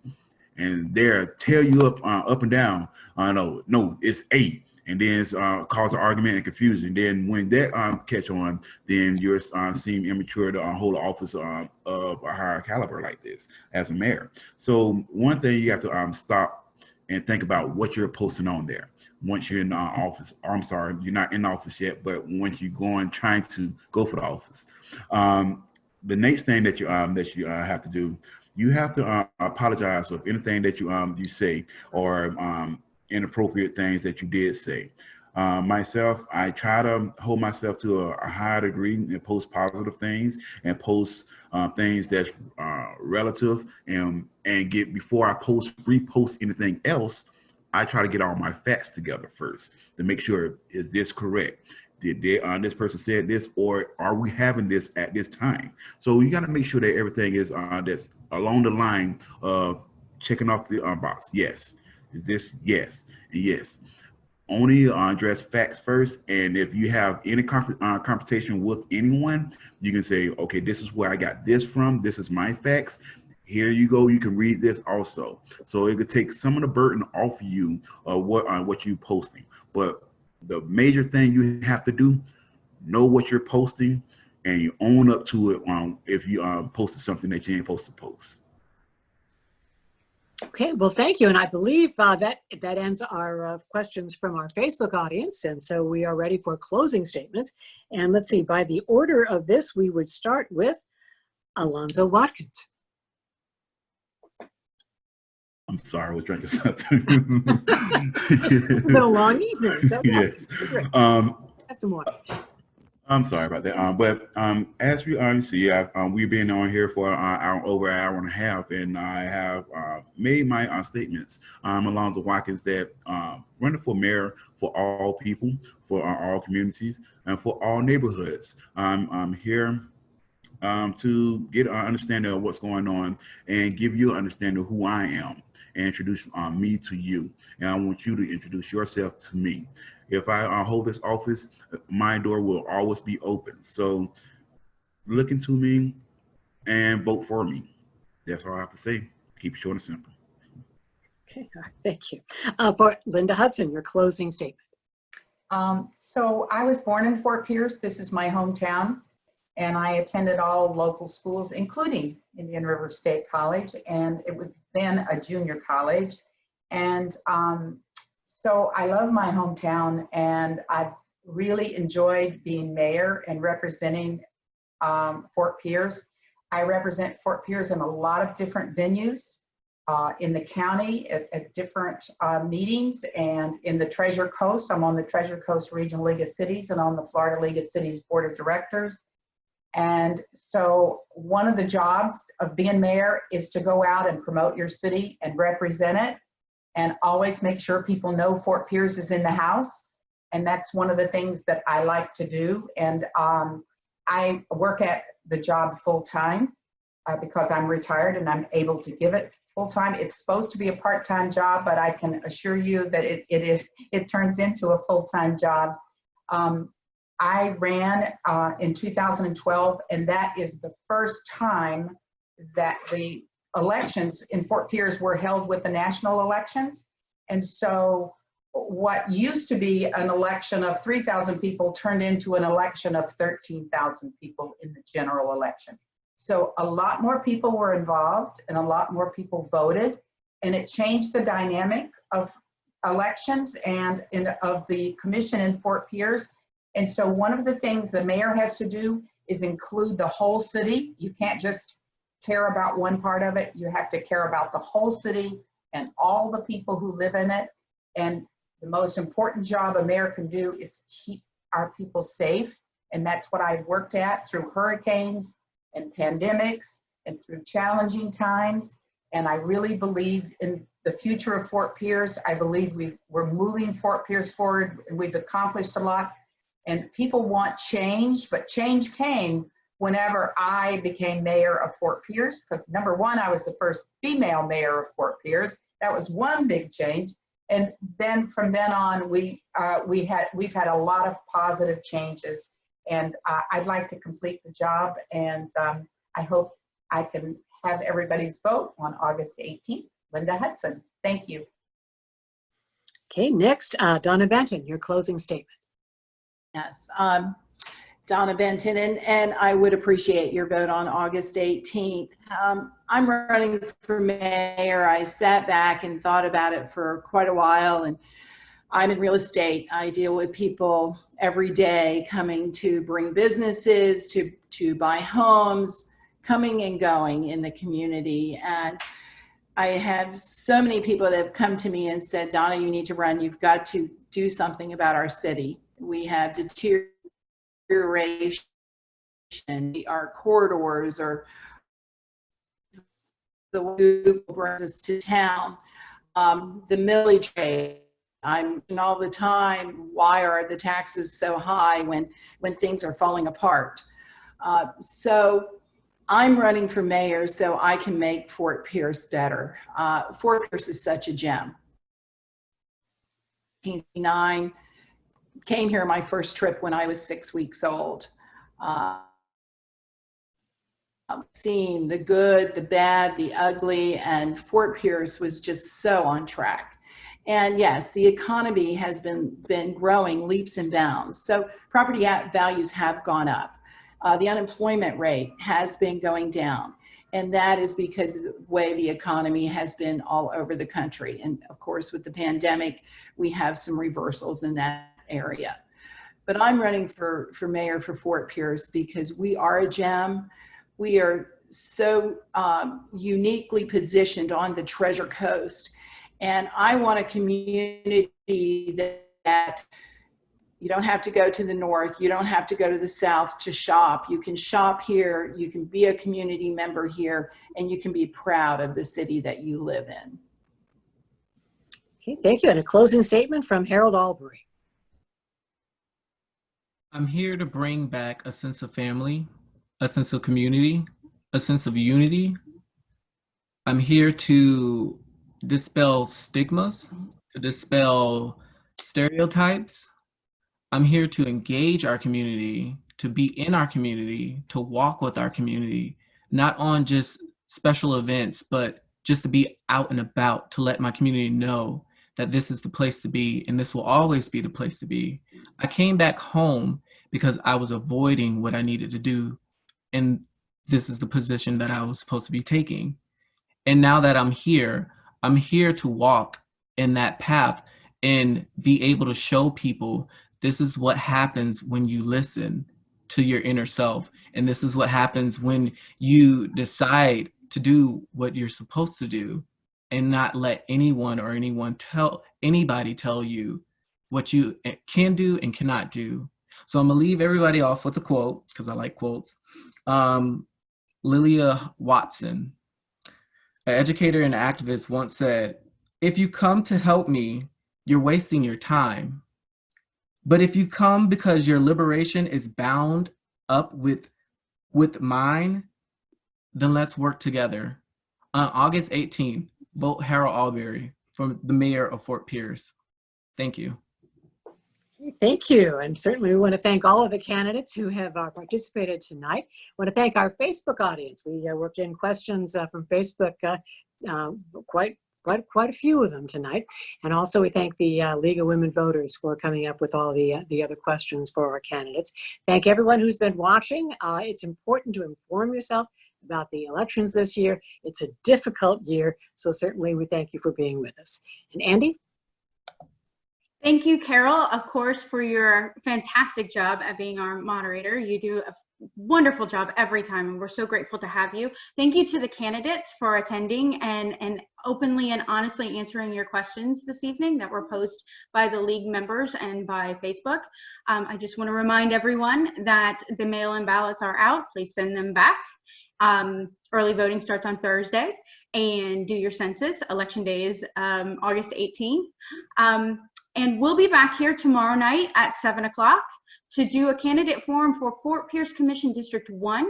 and they'll tell you up and down, no, it's A. and then it's, cause an argument and confusion. Then when that catch on, then you're seem immature to hold an office of a higher caliber like this as a mayor. So one thing you have to stop and think about what you're posting on there. Once you're in office, or I'm sorry, you're not in office yet, but once you're trying to go for the office, the next thing that you have to do, you have to apologize for anything that you say, or inappropriate things that you did say. Myself, I try to hold myself to a higher degree and post positive things and post things that's relative, and get, before I repost anything else, I try to get all my facts together first to make sure, is this correct? Did this person said this, or are we having this at this time? So you got to make sure that everything is that's along the line of checking off the box. Yes. Is this? Yes. And yes. Only address facts first. And if you have any confrontation with anyone, you can say, okay, this is where I got this from. This is my facts. Here you go. You can read this also. So it could take some of the burden off you of what you posting. But the major thing you have to do, know what you're posting, and you own up to it if you posted something that you ain't supposed to post. Okay, well, thank you. And I believe that ends our questions from our Facebook audience. And so we are ready for closing statements. And let's see, by the order of this, we would start with Alonzo Watkins. I'm sorry, I was drinking something. It's been a long evening. So yes. Have some water. I'm sorry about that. But as we see, we've been on here for over an hour and a half, and I have made my statements. I'm Alonzo Watkins, that running for mayor for all people, for all communities, and for all neighborhoods. I'm here to get an understanding of what's going on and give you an understanding of who I am, and introduce me to you. And I want you to introduce yourself to me. If I hold this office, my door will always be open. So look into me and vote for me. That's all I have to say. Keep it short and simple. Okay, all right, thank you. For Linda Hudson, your closing statement. So I was born in Fort Pierce. This is my hometown. And I attended all local schools, including Indian River State College, and it was then a junior college. And so I love my hometown, and I've really enjoyed being mayor and representing Fort Pierce. I represent Fort Pierce in a lot of different venues in the county at different meetings, and in the Treasure Coast. I'm on the Treasure Coast Regional League of Cities and on the Florida League of Cities Board of Directors. And so one of the jobs of being mayor is to go out and promote your city and represent it, and always make sure people know Fort Pierce is in the house. And that's one of the things that I like to do. And I work at the job full time because I'm retired and I'm able to give it full time. It's supposed to be a part-time job, but I can assure you that it turns into a full-time job. I ran in 2012, and that is the first time that the elections in Fort Pierce were held with the national elections. And so what used to be an election of 3,000 people turned into an election of 13,000 people in the general election. So a lot more people were involved and a lot more people voted, and it changed the dynamic of elections and of the commission in Fort Pierce. And so one of the things the mayor has to do is include the whole city. You can't just care about one part of it. You have to care about the whole city and all the people who live in it. And the most important job a mayor can do is keep our people safe. And that's what I've worked at through hurricanes and pandemics and through challenging times. And I really believe in the future of Fort Pierce. I believe we're moving Fort Pierce forward, and we've accomplished a lot. And people want change, but change came whenever I became mayor of Fort Pierce, because number one, I was the first female mayor of Fort Pierce. That was one big change. And then from then on, we've had a lot of positive changes. And I'd like to complete the job, and I hope I can have everybody's vote on August 18th. Linda Hudson, thank you. Okay, next, Donna Benton, your closing statement. Yes, Donna Benton, and I would appreciate your vote on August 18th. I'm running for mayor. I sat back and thought about it for quite a while, and I'm in real estate. I deal with people every day coming to bring businesses, to buy homes, coming and going in the community. And I have so many people that have come to me and said, Donna, you need to run. You've got to do something about our city. We have deterioration. Our corridors are the way Google brings us to town. The millage rate. I'm all the time, why are the taxes so high when things are falling apart? So I'm running for mayor so I can make Fort Pierce better. Fort Pierce is such a gem. 1969, came here my first trip when I was 6 weeks old. Seeing the good, the bad, the ugly, and Fort Pierce was just so on track. And yes, the economy has been growing leaps and bounds. So property values have gone up. The unemployment rate has been going down. And that is because of the way the economy has been all over the country. And of course, with the pandemic, we have some reversals in that area. But I'm running for mayor for Fort Pierce because we are a gem. We are so uniquely positioned on the Treasure Coast. And I want a community that you don't have to go to the north, you don't have to go to the south to shop. You can shop here, you can be a community member here, and you can be proud of the city that you live in. Okay, thank you. And a closing statement from Harold Albury. I'm here to bring back a sense of family, a sense of community, a sense of unity. I'm here to dispel stigmas, to dispel stereotypes. I'm here to engage our community, to be in our community, to walk with our community, not on just special events, but just to be out and about, to let my community know that this is the place to be and this will always be the place to be. I came back home because I was avoiding what I needed to do, and this is the position that I was supposed to be taking. And now that I'm here to walk in that path and be able to show people this is what happens when you listen to your inner self. And this is what happens when you decide to do what you're supposed to do and not let anybody tell you what you can do and cannot do. So I'm gonna leave everybody off with a quote because I like quotes. Linda Hudson, an educator and activist, once said, "If you come to help me, you're wasting your time. But if you come because your liberation is bound up with mine, then let's work together." On August 18th, vote Harold Albury for the mayor of Fort Pierce. Thank you. Thank you. And certainly we want to thank all of the candidates who have participated tonight. I want to thank our Facebook audience. We worked in questions from Facebook, quite a few of them tonight. And also we thank the League of Women Voters for coming up with all the other questions for our candidates. Thank everyone who's been watching. It's important to inform yourself about the elections this year. It's a difficult year, so certainly we thank you for being with us. And Andy? Thank you, Carol, of course, for your fantastic job at being our moderator. You do a wonderful job every time, and we're so grateful to have you. Thank you to the candidates for attending and openly and honestly answering your questions this evening that were posed by the League members and by Facebook. I just want to remind everyone that the mail-in ballots are out. Please send them back. Early voting starts on Thursday, and do your census. Election day is August 18th. And we'll be back here tomorrow night at 7 o'clock to do a candidate forum for Fort Pierce Commission District 1.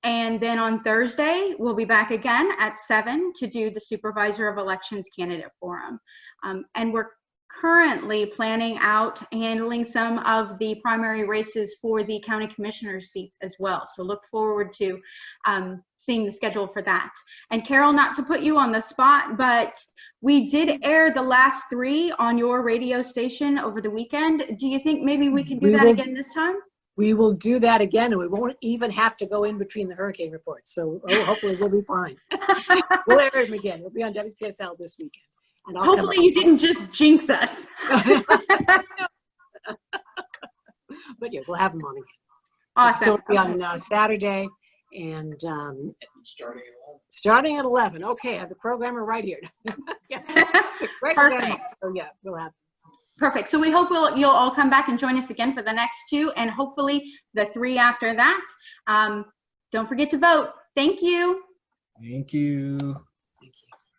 And then on Thursday, we'll be back again at 7 to do the Supervisor of Elections candidate forum. And we're currently planning out handling some of the primary races for the county commissioner's seats as well. So look forward to seeing the schedule for that. And Carol, not to put you on the spot, but we did air the last 3 on your radio station over the weekend. Do you think maybe we can do that again this time? We will do that again, and we won't even have to go in between the hurricane reports. So hopefully we'll be fine. We'll air them again. We'll be on WPSL this weekend. And hopefully you didn't just jinx us. But yeah, we'll have them on again. Awesome. So it'll be on Saturday, and starting at 11. Okay, I have the programmer right here. Yeah. Perfect. So yeah, we'll have. Perfect. So we hope you'll all come back and join us again for the next 2, and hopefully the 3 after that. Don't forget to vote. Thank you. Thank you.